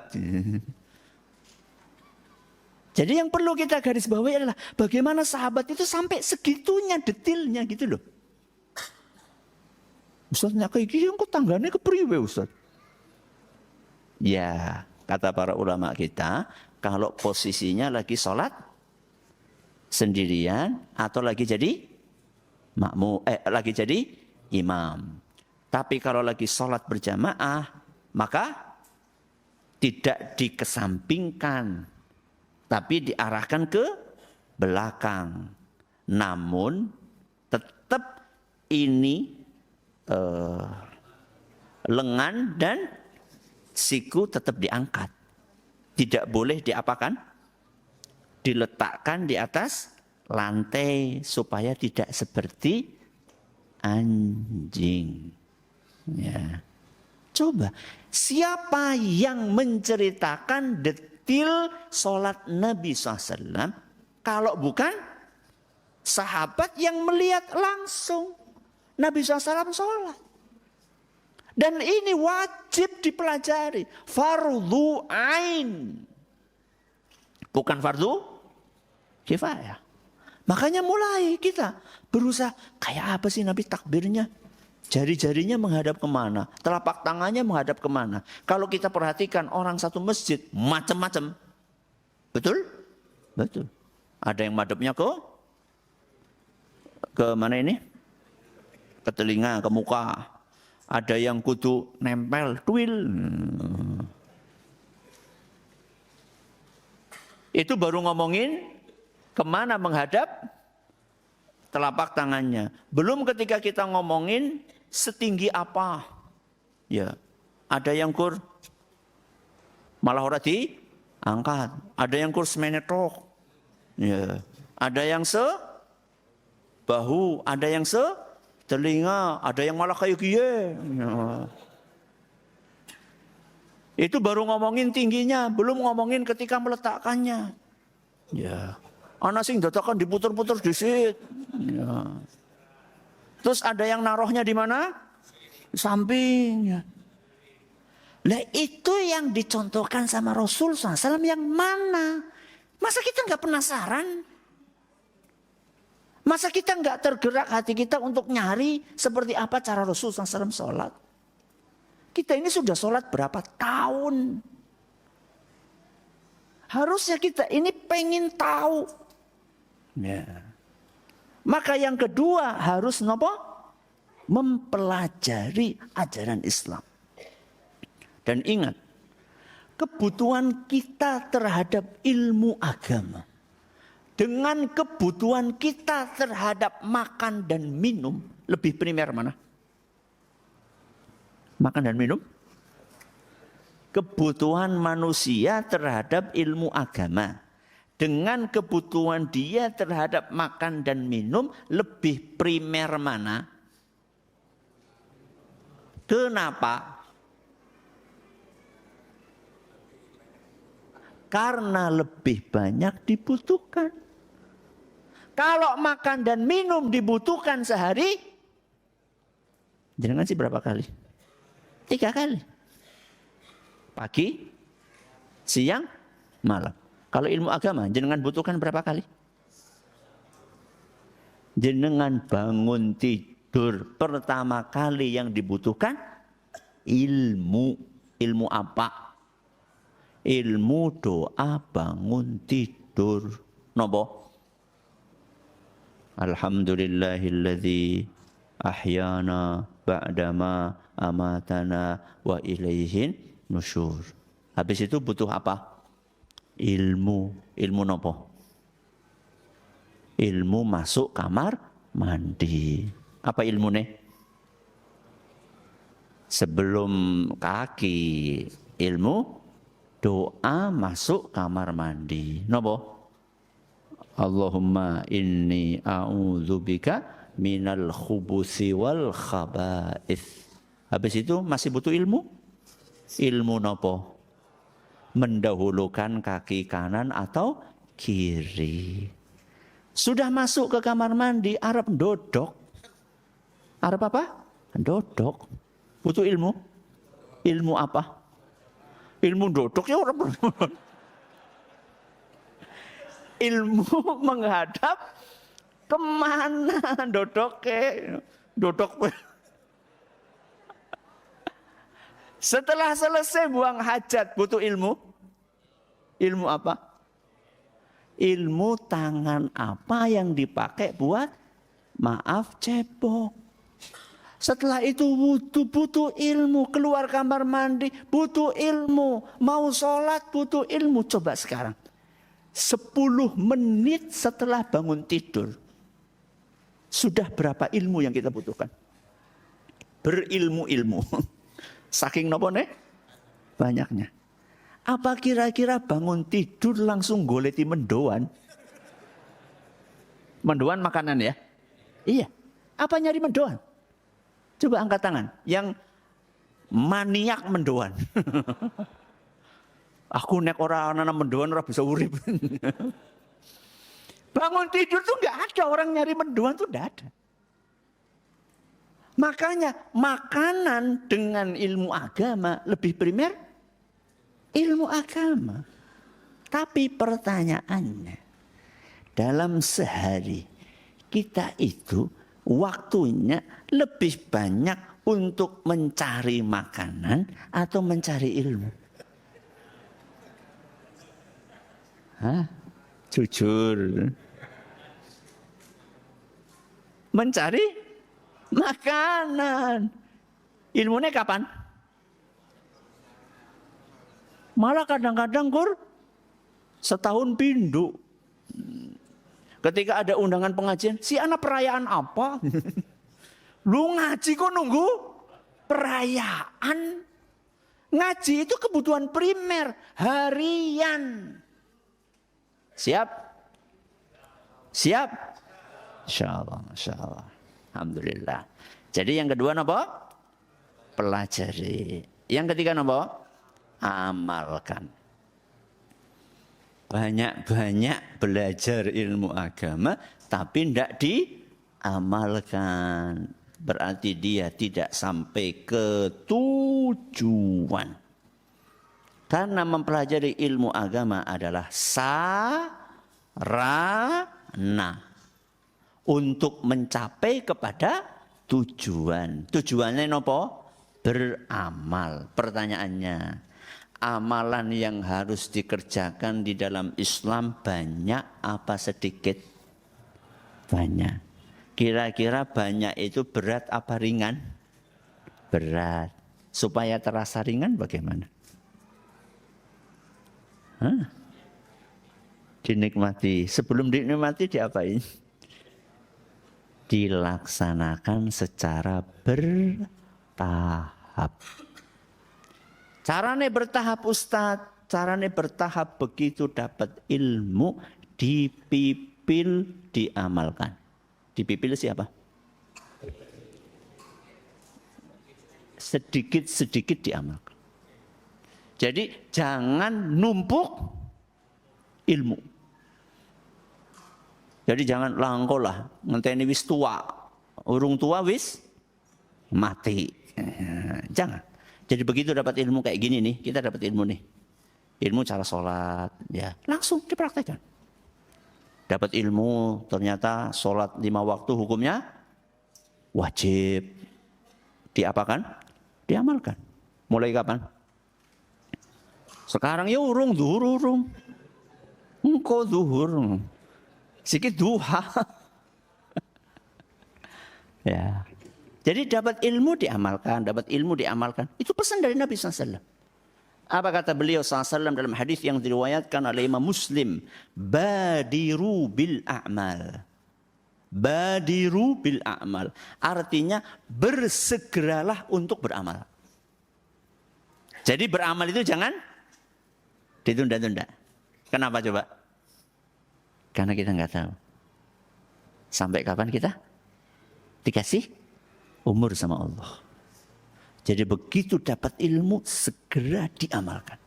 Jadi yang perlu kita garis bawahi adalah bagaimana sahabat itu sampai segitunya detailnya gitu loh. Ustaznya kayak gini kok tangganya kepriwe Ustaz? Ya, kata para ulama kita, kalau posisinya lagi sholat sendirian atau lagi jadi lagi jadi imam. Tapi kalau lagi sholat berjamaah, maka tidak dikesampingkan. Tapi diarahkan ke belakang. Namun tetap ini lengan dan siku tetap diangkat. Tidak boleh diapakan? Diletakkan di atas lantai supaya tidak seperti anjing. Ya. Coba siapa yang menceritakan detail sholat Nabi SAW kalau bukan sahabat yang melihat langsung Nabi SAW sholat. Dan ini wajib dipelajari. Fardhu ain. Bukan fardhu kifayah. Makanya mulai kita berusaha. Kayak apa sih Nabi takbirnya? Jari-jarinya menghadap kemana? Telapak tangannya menghadap kemana? Kalau kita perhatikan orang satu masjid macam-macam. Betul? Betul. Ada yang madhabnya ke mana ini? Ke telinga, ke muka. Ada yang kudu nempel, tuil. Itu baru ngomongin kemana menghadap telapak tangannya. Belum ketika kita ngomongin setinggi apa. Ya, ada yang kur malah ora diangkat. Ada yang kur semenetok. Ya, ada yang bahu, ada yang telinga, ada yang malah kayak gie. Ya. Itu baru ngomongin tingginya, belum ngomongin ketika meletakkannya. Ya. Ana sing dadakan diputer-puter disit. Ya. Terus ada yang naruhnya di mana? Samping. Ya. Lah itu yang dicontohkan sama Rasul SAW yang mana? Masa kita nggak penasaran? Masa kita nggak tergerak hati kita untuk nyari seperti apa cara Rasul SAW sholat? Kita ini sudah sholat berapa tahun? Harusnya kita ini pengen tahu. Ya. Maka yang kedua harus nopo? Mempelajari ajaran Islam. Dan ingat, kebutuhan kita terhadap ilmu agama dengan kebutuhan kita terhadap makan dan minum lebih primer mana? Makan dan minum? Kebutuhan manusia terhadap ilmu agama dengan kebutuhan dia terhadap makan dan minum lebih primer mana? Kenapa? Karena lebih banyak dibutuhkan. Kalau makan dan minum dibutuhkan sehari, jangan sih berapa kali? 3 kali. Pagi, siang, malam. Kalau ilmu agama, jenengan butuhkan berapa kali? Jenengan bangun tidur pertama kali yang dibutuhkan ilmu. Ilmu apa? Ilmu doa bangun tidur. Nopo? Alhamdulillahilladzi ahyana ba'dama amatana wa ilaihin nusyur. Habis itu butuh apa? Ilmu. Ilmu nopo? Ilmu masuk kamar mandi. Apa ilmu nih? Sebelum kaki ilmu, doa masuk kamar mandi. Nopo? Allahumma inni a'udzubika minal khubuthi wal khaba'ith. Habis itu masih butuh ilmu? Ilmu nopo? Mendahulukan kaki kanan atau kiri. Sudah masuk ke kamar mandi, Arab dodok. Arab apa? Dodok. Butuh ilmu? Ilmu apa? Ilmu dodok ya orang. Ilmu menghadap kemana dodoknya? Dodok. Setelah selesai buang hajat butuh ilmu. Ilmu apa? Ilmu tangan apa yang dipakai buat maaf cebok. Setelah itu butuh ilmu. Keluar kamar mandi butuh ilmu. Mau sholat butuh ilmu. Coba sekarang. 10 menit setelah bangun tidur. Sudah berapa ilmu yang kita butuhkan? Berilmu-ilmu. Saking nopo nih? Banyaknya. Apa kira-kira bangun tidur langsung goleti mendoan? Mendoan makanan ya? Iya. Apa nyari mendoan? Coba angkat tangan. Yang maniak mendoan. Aku nek ora ana mendoan ora bisa urip. Bangun tidur tuh nggak ada orang nyari mendoan tuh nggak ada. Makanya makanan dengan ilmu agama lebih primer ilmu agama. Tapi pertanyaannya, dalam sehari kita itu waktunya lebih banyak untuk mencari makanan atau mencari ilmu? Hah? Jujur. Mencari makanan. Ilmunya kapan? Malah kadang-kadang setahun pindu. Ketika ada undangan pengajian, si anak perayaan apa? Lu ngaji kok nunggu perayaan? Ngaji itu kebutuhan primer, harian. Siap? Siap? Insyaallah, insyaallah. Alhamdulillah. Jadi yang kedua apa? Pelajari. Yang ketiga apa? Amalkan. Banyak-banyak belajar ilmu agama tapi tidak diamalkan. Berarti dia tidak sampai ke tujuan. Karena mempelajari ilmu agama adalah sarana untuk mencapai kepada tujuan. Tujuannya nopo? Beramal. Pertanyaannya, amalan yang harus dikerjakan di dalam Islam banyak apa sedikit? Banyak. Kira-kira banyak itu berat apa ringan? Berat. Supaya terasa ringan bagaimana? Dinikmati. Sebelum dinikmati diapain? Dilaksanakan secara bertahap. Caranya bertahap Ustadz. Caranya bertahap begitu dapat ilmu. Dipipil, diamalkan. Dipipil siapa? Sedikit-sedikit diamalkan. Jadi jangan numpuk ilmu. Jadi jangan langko lah. Ngenteni wis tua. Urung tua wis mati. Jangan. Jadi begitu dapat ilmu kayak gini nih. Kita dapat ilmu nih. Ilmu cara sholat. Ya, langsung dipraktekkan. Dapat ilmu ternyata sholat 5 waktu hukumnya wajib. Diapakan? Diamalkan. Mulai kapan? Sekarang ya urung zuhur urung. Engkau zuhur. Sikit duha. Ya. Jadi dapat ilmu diamalkan. Itu pesan dari Nabi SAW. Apa kata beliau SAW dalam hadis yang diriwayatkan oleh Imam Muslim? Badiru bil a'mal. Badiru bil a'mal. Artinya bersegeralah untuk beramal. Jadi beramal itu jangan ditunda-tunda. Kenapa coba? Karena kita nggak tahu. Sampai kapan kita dikasih umur sama Allah. Jadi begitu dapat ilmu, segera diamalkan.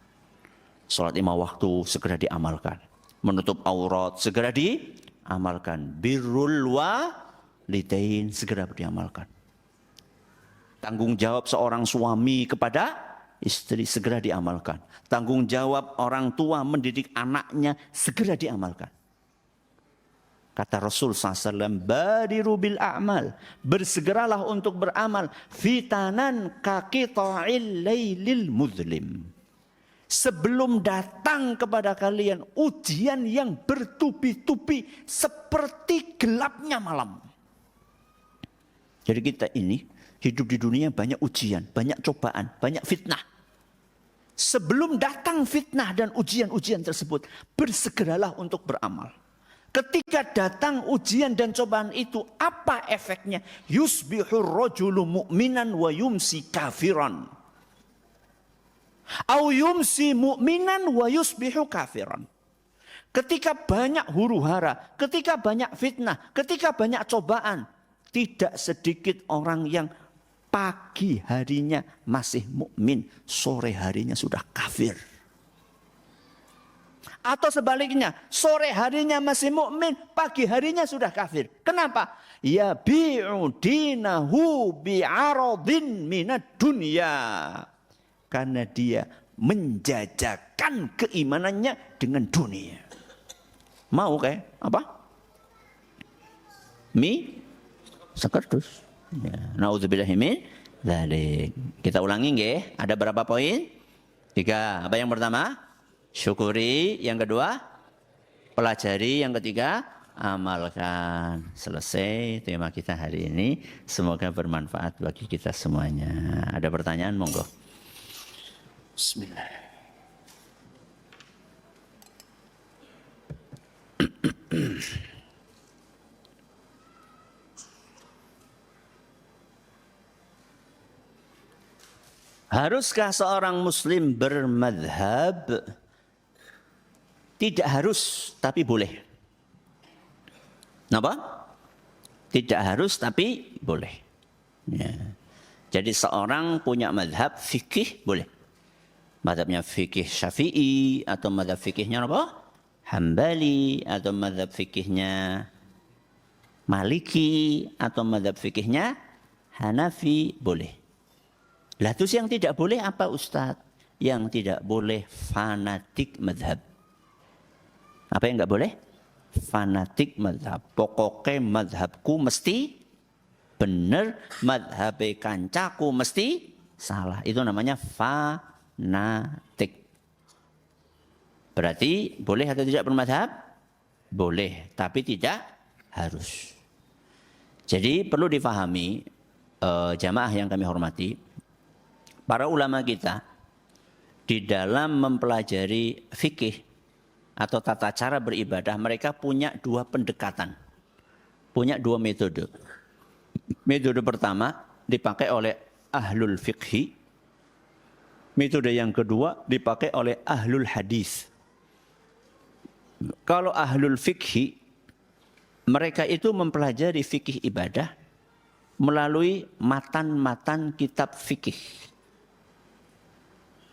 Salat 5 waktu, segera diamalkan. Menutup aurat, segera diamalkan. Birrul walidain, segera diamalkan. Tanggung jawab seorang suami kepada istri, segera diamalkan. Tanggung jawab orang tua mendidik anaknya, segera diamalkan. Kata Rasul SAW, badiru bil a'mal. Bersegeralah untuk beramal. Fitanan kaqita'il lailil muzlim. Sebelum datang kepada kalian ujian yang bertubi-tubi seperti gelapnya malam. Jadi kita ini hidup di dunia banyak ujian, banyak cobaan, banyak fitnah. Sebelum datang fitnah dan ujian-ujian tersebut, bersegeralah untuk beramal. Ketika datang ujian dan cobaan itu, apa efeknya? Yusbihur rajulu mu'minan wa yumsi kafiran. Au yumsi mu'minan wa yusbihu kafiran. Ketika banyak huru-hara, ketika banyak fitnah, ketika banyak cobaan, tidak sedikit orang yang pagi harinya masih mukmin, sore harinya sudah kafir. Atau sebaliknya, sore harinya masih mukmin, pagi harinya sudah kafir. Kenapa? Ya bi'u dinahu bi'aradin minad dunya. Karena dia menjajakan keimanannya dengan dunia. Mau kayak apa? Mie sekardus. Ya. Nauzubillahi min dzalik. Kita ulangi nggih. Ada berapa poin? 3. Apa yang pertama? Syukuri. Yang kedua, pelajari. Yang ketiga, amalkan. Selesai tema kita hari ini. Semoga bermanfaat bagi kita semuanya. Ada pertanyaan? Monggo. Bismillah. Haruskah seorang muslim bermadhab? Tidak harus, tapi boleh. Kenapa? Tidak harus, tapi boleh. Ya. Jadi seorang punya madhab fikih, boleh. Madhabnya fikih Syafi'i, atau madhab fikihnya apa? Hambali, atau madhab fikihnya Maliki, atau madhab fikihnya Hanafi, boleh. Lah terus yang tidak boleh apa Ustadz? Yang tidak boleh fanatik madhab. Apa yang enggak boleh? Fanatik madhab. Pokoknya madhabku mesti benar, madhab kancaku mesti salah. Itu namanya fanatik. Berarti boleh atau tidak bermadhab? Boleh, tapi tidak harus. Jadi perlu difahami, jamaah yang kami hormati, para ulama kita di dalam mempelajari fikih atau tata cara beribadah, mereka punya 2 pendekatan, punya 2 metode. Metode pertama dipakai oleh ahlul fikhi, metode yang kedua dipakai oleh ahlul hadis. Kalau ahlul fikhi, mereka itu mempelajari fikih ibadah melalui matan-matan kitab fikih.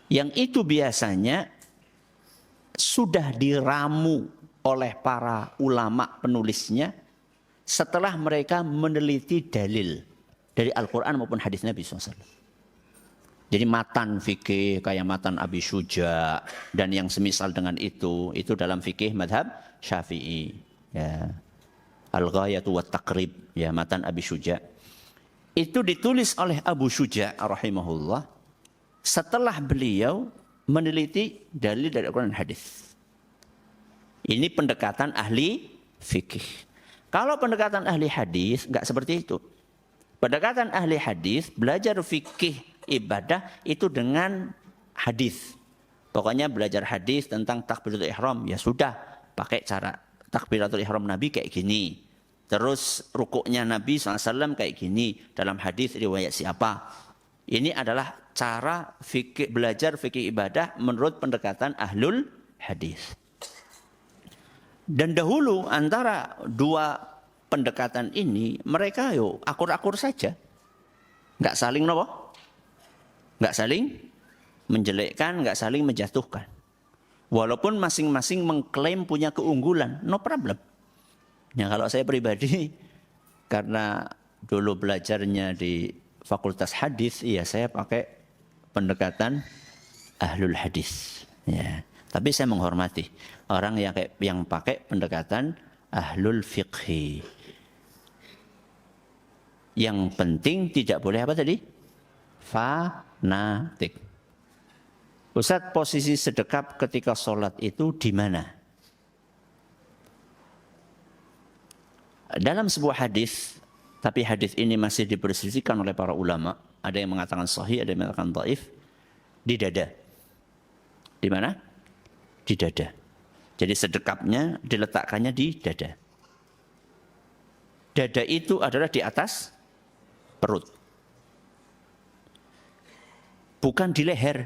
Yang itu biasanya sudah diramu oleh para ulama penulisnya setelah mereka meneliti dalil dari Al-Quran maupun hadis Nabi SAW. Jadi matan fikih kayak matan Abi Syuja dan yang semisal dengan itu dalam fikih madhab Syafi'i. Ya. Al-Ghayatu wa Taqrib, ya, matan Abi Syuja. Itu ditulis oleh Abu Syuja rahimahullah setelah beliau meneliti dalil dari Al-Quran dan hadis. Ini pendekatan ahli fikih. Kalau pendekatan ahli hadis nggak seperti itu. Pendekatan ahli hadis belajar fikih ibadah itu dengan hadis. Pokoknya belajar hadis tentang takbiratul ihram, ya sudah pakai cara takbiratul ihram Nabi kayak gini. Terus rukuknya Nabi SAW kayak gini dalam hadis riwayat siapa. Ini adalah cara fikih, belajar fikih ibadah menurut pendekatan ahlul hadis. Dan dahulu antara dua pendekatan ini mereka akur-akur saja. Nggak saling nopo? Nggak saling menjelekkan, nggak saling menjatuhkan. Walaupun masing-masing mengklaim punya keunggulan, no problem. Ya kalau saya pribadi, karena dulu belajarnya di Fakultas Hadis, ya saya pakai pendekatan ahlul hadis. Ya, tapi saya menghormati orang yang pakai pendekatan ahlul fiqhi. Yang penting tidak boleh apa tadi? Fanatik. Ustaz, posisi sedekap ketika sholat itu di mana? Dalam sebuah hadis, tapi hadis ini masih diperselisihkan oleh para ulama. Ada yang mengatakan sahih, ada yang mengatakan dhaif. Di dada. Di mana? Di dada. Jadi sedekapnya diletakkannya di dada. Dada itu adalah di atas perut. Bukan di leher.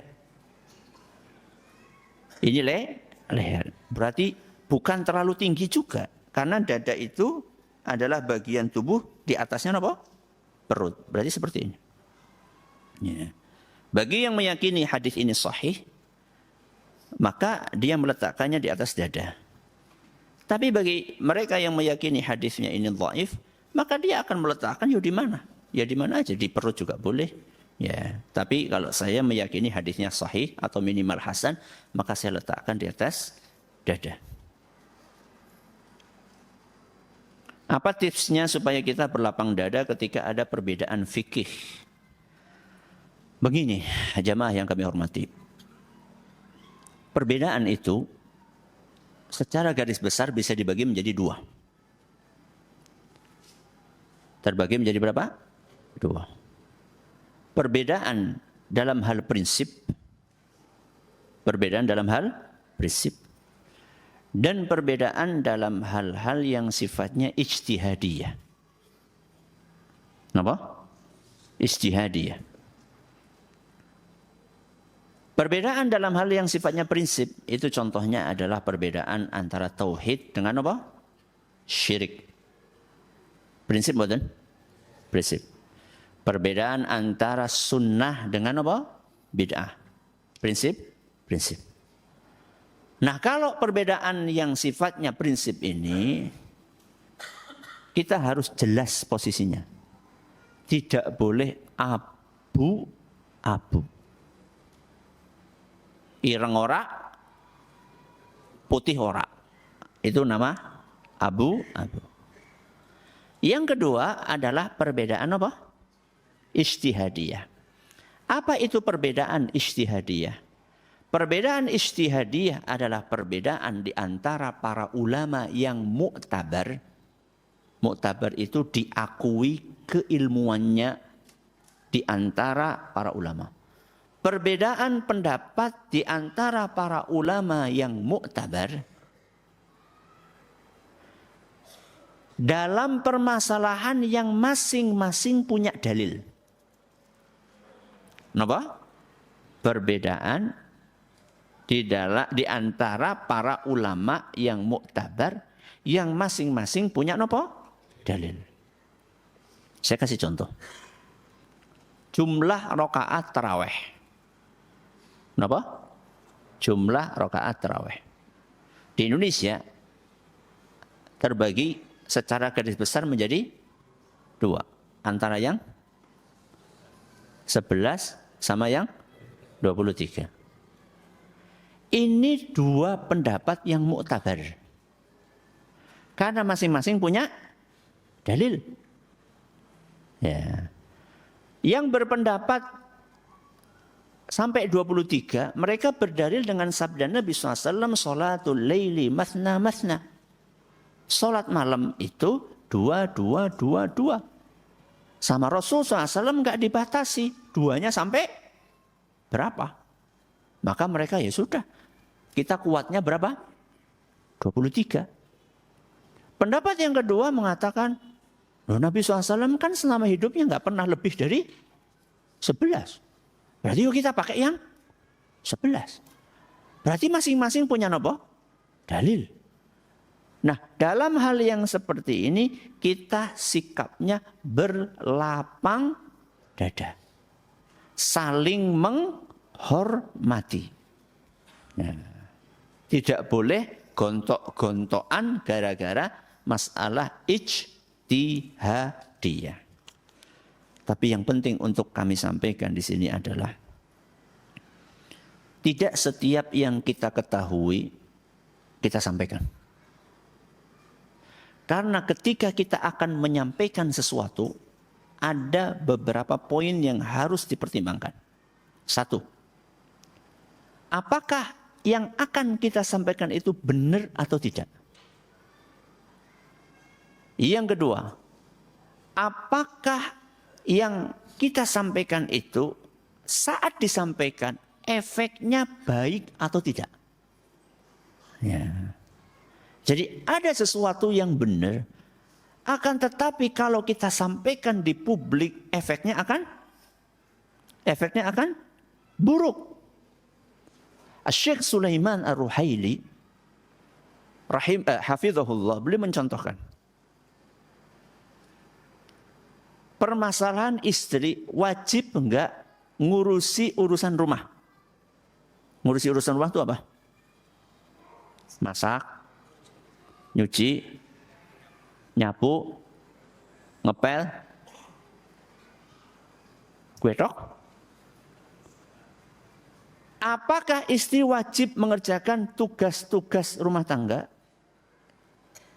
Ini leher. Berarti bukan terlalu tinggi juga. Karena dada itu adalah bagian tubuh di atasnya apa? Perut. Berarti seperti ini. Ya. Bagi yang meyakini hadis ini sahih, maka dia meletakkannya di atas dada. Tapi bagi mereka yang meyakini hadisnya ini dhaif, maka dia akan meletakkan di mana? Ya di mana aja, di perut juga boleh. Ya, tapi kalau saya meyakini hadisnya sahih atau minimal hasan, maka saya letakkan di atas dada. Apa tipsnya supaya kita berlapang dada ketika ada perbedaan fikih? Begini, jamaah yang kami hormati. Perbedaan itu secara garis besar bisa dibagi menjadi dua. Terbagi menjadi berapa? Dua. Perbedaan dalam hal prinsip. Perbedaan dalam hal prinsip. Dan perbedaan dalam hal-hal yang sifatnya ijtihadiyah. Kenapa? Ijtihadiyah. Perbedaan dalam hal yang sifatnya prinsip, itu contohnya adalah perbedaan antara tauhid dengan apa? Syirik. Prinsip bukan? Prinsip. Perbedaan antara sunnah dengan apa? Bid'ah. Prinsip? Prinsip. Nah, kalau perbedaan yang sifatnya prinsip ini, kita harus jelas posisinya. Tidak boleh abu-abu. Ireng ora, putih ora. Itu nama abu-abu. Yang kedua adalah perbedaan apa? Ijtihadiyah. Apa itu perbedaan ijtihadiyah? Perbedaan ijtihadiyah adalah perbedaan di antara para ulama yang mu'tabar. Mu'tabar itu diakui keilmuannya di antara para ulama. Perbedaan pendapat di antara para ulama yang mu'tabar dalam permasalahan yang masing-masing punya dalil. Kenapa? Perbedaan di antara para ulama yang mu'tabar yang masing-masing punya apa? Dalil. Saya kasih contoh. Jumlah rakaat tarawih. Kenapa? Jumlah rakaat tarawih. Di Indonesia terbagi secara garis besar menjadi dua. Antara yang 11 sama yang 23. Ini dua pendapat yang mu'tabar. Karena masing-masing punya dalil. Ya. Yang berpendapat sampai 23, mereka berdalil dengan sabda Nabi SAW, sholatul laili mathna mathna. Sholat malam itu 2. Sama Rasul SAW nggak dibatasi. 2-nya sampai berapa? Maka mereka ya sudah. Kita kuatnya berapa? 23. Pendapat yang kedua mengatakan, Nabi SAW kan selama hidupnya nggak pernah lebih dari 11. Berarti yuk kita pakai yang 11. Berarti masing-masing punya apa? Dalil. Nah, dalam hal yang seperti ini kita sikapnya berlapang dada. Saling menghormati. Nah, tidak boleh gontok-gontokan gara-gara masalah ijtihadiyah. Tapi yang penting untuk kami sampaikan di sini adalah tidak setiap yang kita ketahui kita sampaikan. Karena ketika kita akan menyampaikan sesuatu, ada beberapa poin yang harus dipertimbangkan. 1. Apakah yang akan kita sampaikan itu benar atau tidak? Yang kedua, apakah yang kita sampaikan itu saat disampaikan efeknya baik atau tidak? Ya. Jadi ada sesuatu yang benar, akan tetapi kalau kita sampaikan di publik efeknya akan buruk. Syekh Sulaiman Ar-Ruhaili hafizahullah, beliau mencontohkan permasalahan istri wajib enggak ngurusi urusan rumah. Ngurusi urusan rumah itu apa? Masak, nyuci, nyapu, ngepel, guetok. Apakah istri wajib mengerjakan tugas-tugas rumah tangga?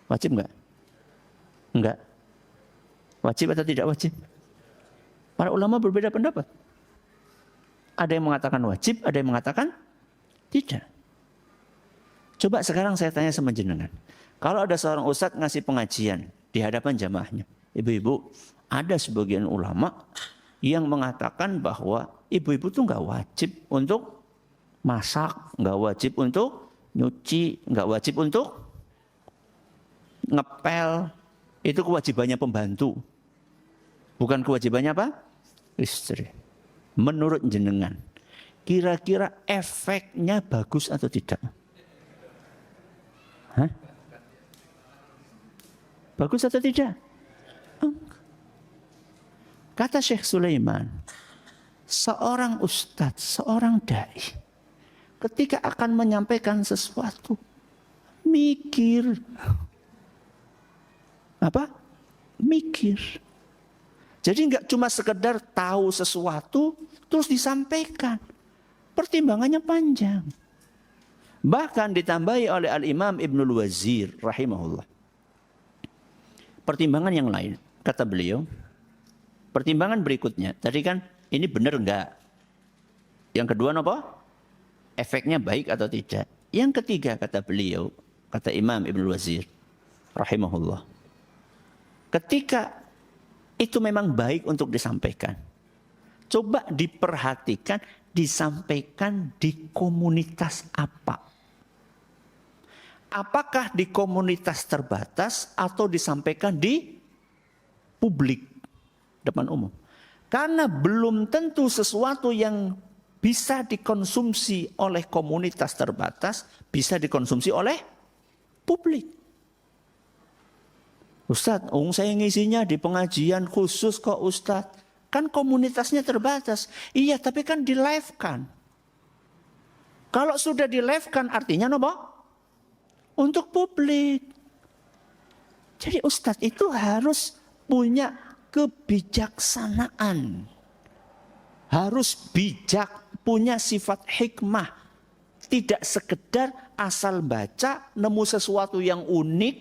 Wajib enggak? Enggak. Wajib atau tidak wajib? Para ulama berbeda pendapat. Ada yang mengatakan wajib, ada yang mengatakan tidak. Coba sekarang saya tanya sama jenengan. Kalau ada seorang ustadz ngasih pengajian di hadapan jamaahnya. Ibu-ibu, ada sebagian ulama yang mengatakan bahwa ibu-ibu tuh nggak wajib untuk masak, nggak wajib untuk nyuci, nggak wajib untuk ngepel. Itu kewajibannya pembantu. Bukan kewajibannya apa? Istri. Menurut jenengan, kira-kira efeknya bagus atau tidak? Hah? Bagus atau tidak? Kata Syekh Sulaiman, seorang ustadz, seorang dai, ketika akan menyampaikan sesuatu, mikir. Apa? Mikir. Jadi enggak cuma sekedar tahu sesuatu terus disampaikan. Pertimbangannya panjang. Bahkan ditambahi oleh Al-Imam Ibnul Wazir rahimahullah. Pertimbangan yang lain, kata beliau. Pertimbangan berikutnya, tadi kan ini benar enggak? Yang kedua apa? Efeknya baik atau tidak? Yang ketiga kata beliau, kata Imam Ibnul Wazir rahimahullah. Ketika itu memang baik untuk disampaikan. Coba diperhatikan, disampaikan di komunitas apa? Apakah di komunitas terbatas atau disampaikan di publik, depan umum? Karena belum tentu sesuatu yang bisa dikonsumsi oleh komunitas terbatas bisa dikonsumsi oleh publik. Ustadz, saya ngisinya di pengajian khusus kok Ustadz. Kan komunitasnya terbatas. Iya, tapi kan di-live-kan. Kalau sudah di-live-kan artinya apa? Untuk publik. Jadi Ustadz itu harus punya kebijaksanaan. Harus bijak, punya sifat hikmah. Tidak sekedar asal baca, nemu sesuatu yang unik,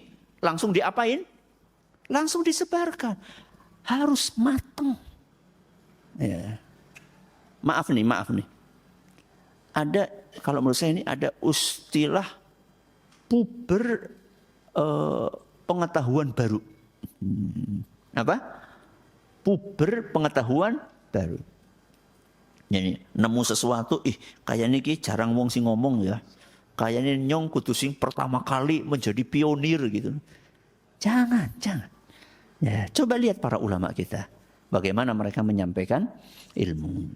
langsung diapain? Langsung disebarkan. Harus matang. Ya. Maaf nih. Ada, kalau menurut saya ini ada istilah puber pengetahuan baru. Apa? Puber pengetahuan baru. Jadi nemu sesuatu, kayak niki jarang wong sing ngomong ya. Kayaknya nyong kudu sing pertama kali menjadi pionir gitu. Jangan. Ya, coba lihat para ulama kita. Bagaimana mereka menyampaikan ilmu.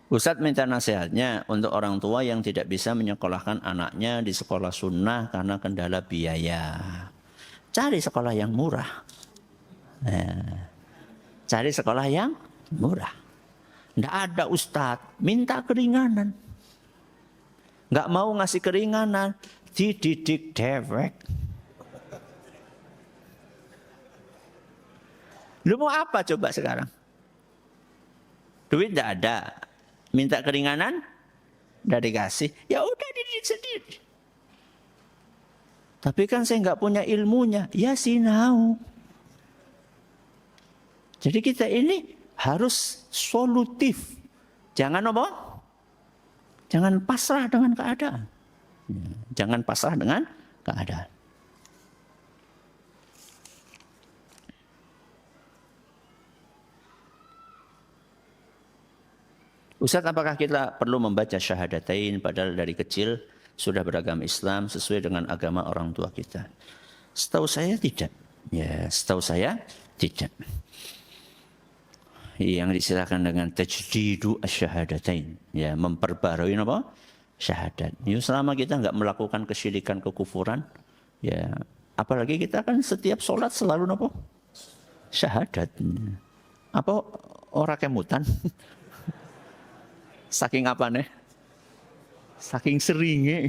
Ustadz minta nasihatnya untuk orang tua yang tidak bisa menyekolahkan anaknya di sekolah sunnah karena kendala biaya. Cari sekolah yang murah. Cari sekolah yang murah. Tidak ada ustadz minta keringanan. Nggak mau ngasih keringanan, dididik dewek. Lu mau apa coba sekarang? Duit tidak ada. Minta keringanan, tidak dikasih. Ya udah dididik sendiri. Tapi kan saya nggak punya ilmunya. Ya sinau. Jadi kita ini harus solutif. Jangan apa? Jangan pasrah dengan keadaan. Jangan pasrah dengan keadaan. Ustadz, apakah kita perlu membaca syahadatain padahal dari kecil sudah beragama Islam sesuai dengan agama orang tua kita? Setahu saya tidak. Ya, setahu saya tidak. Yang disilakan dengan tajdidu asyahadatain, ya, memperbarui apa? Syahadat. Ya, selama kita enggak melakukan kesyirikan, kekufuran, ya, apalagi kita kan setiap sholat selalu apa? Syahadat. Apa orang kemutan? Saking apa nih? Saking seringnya.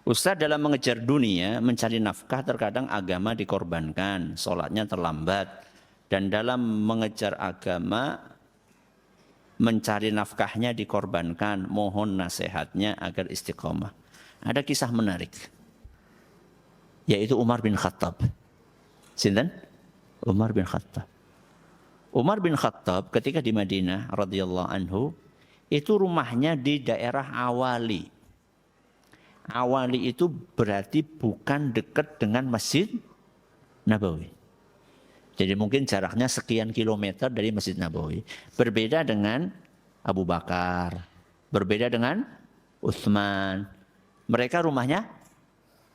Ustaz, dalam mengejar dunia, mencari nafkah terkadang agama dikorbankan, sholatnya terlambat. Dan dalam mengejar agama, mencari nafkahnya dikorbankan. Mohon nasihatnya agar istiqomah. Ada kisah menarik, yaitu Umar bin Khattab. Sinten? Umar bin Khattab. Umar bin Khattab ketika di Madinah radhiyallahu anhu, itu rumahnya di daerah Awali. Awali itu berarti bukan dekat dengan Masjid Nabawi. Jadi mungkin jaraknya sekian kilometer dari Masjid Nabawi. Berbeda dengan Abu Bakar, berbeda dengan Utsman. Mereka rumahnya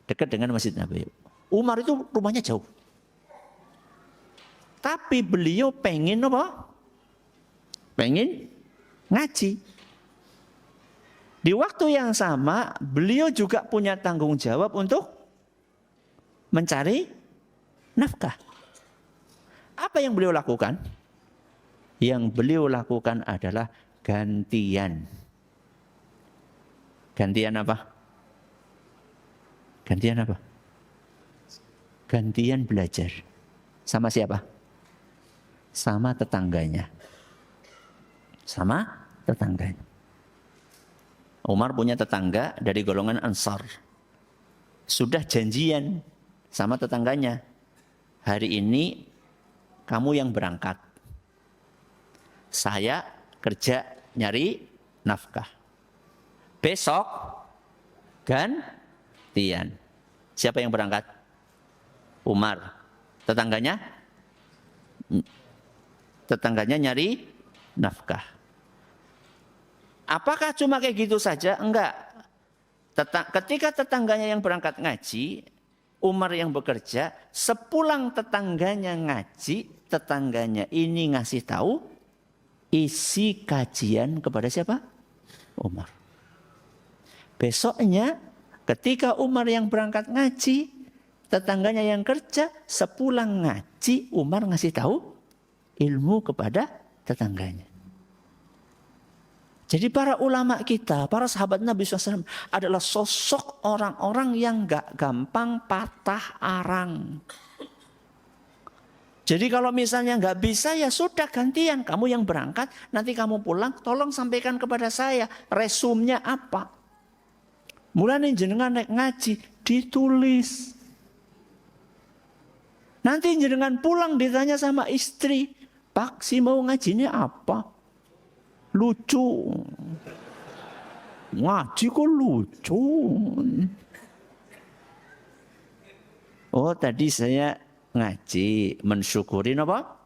dekat dengan Masjid Nabawi. Umar itu rumahnya jauh. Tapi beliau pengen apa? Pengen ngaji. Di waktu yang sama, beliau juga punya tanggung jawab untuk mencari nafkah. Apa yang beliau lakukan? Yang beliau lakukan adalah gantian. Gantian apa? Gantian apa? Gantian belajar. Sama siapa? Sama tetangganya. Sama tetangganya. Umar punya tetangga dari golongan Ansar. Sudah janjian sama tetangganya. Hari ini kamu yang berangkat. Saya kerja nyari nafkah. Besok gantian. Siapa yang berangkat? Umar. Tetangganya nyari nafkah. Apakah cuma kayak gitu saja? Enggak. Ketika tetangganya yang berangkat ngaji, Umar yang bekerja, sepulang tetangganya ngaji, tetangganya ini ngasih tahu isi kajian kepada siapa? Umar. Besoknya ketika Umar yang berangkat ngaji, tetangganya yang kerja, sepulang ngaji, Umar ngasih tahu ilmu kepada tetangganya. Jadi para ulama kita, para sahabat Nabi SAW adalah sosok orang-orang yang gak gampang patah arang. Jadi kalau misalnya gak bisa, ya sudah gantian. Kamu yang berangkat, nanti kamu pulang, tolong sampaikan kepada saya resumnya apa. Mulanya jenengan naik ngaji, ditulis. Nanti jenengan pulang ditanya sama istri, taksi mau ngajinya apa? Lucu. Ngaji kok lucu. Oh tadi saya ngaji mensyukuri apa?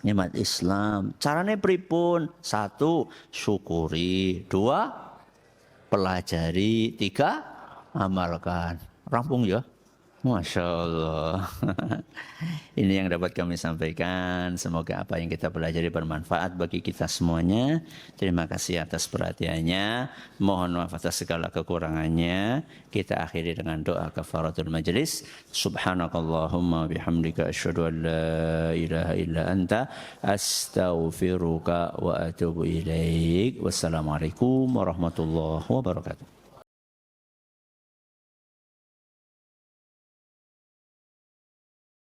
Nikmat Islam. Caranya pripun? 1. Syukuri. 2. Pelajari. 3. Amalkan. Rampung ya? Masya Allah. Ini yang dapat kami sampaikan. Semoga apa yang kita pelajari bermanfaat bagi kita semuanya. Terima kasih atas perhatiannya. Mohon maaf atas segala kekurangannya. Kita akhiri dengan doa kafaratul majlis. Subhanakallahumma bihamdika asyhadu an la ilaha illa anta astaghfiruka wa atubu ilaik. Wassalamualaikum warahmatullahi wabarakatuh.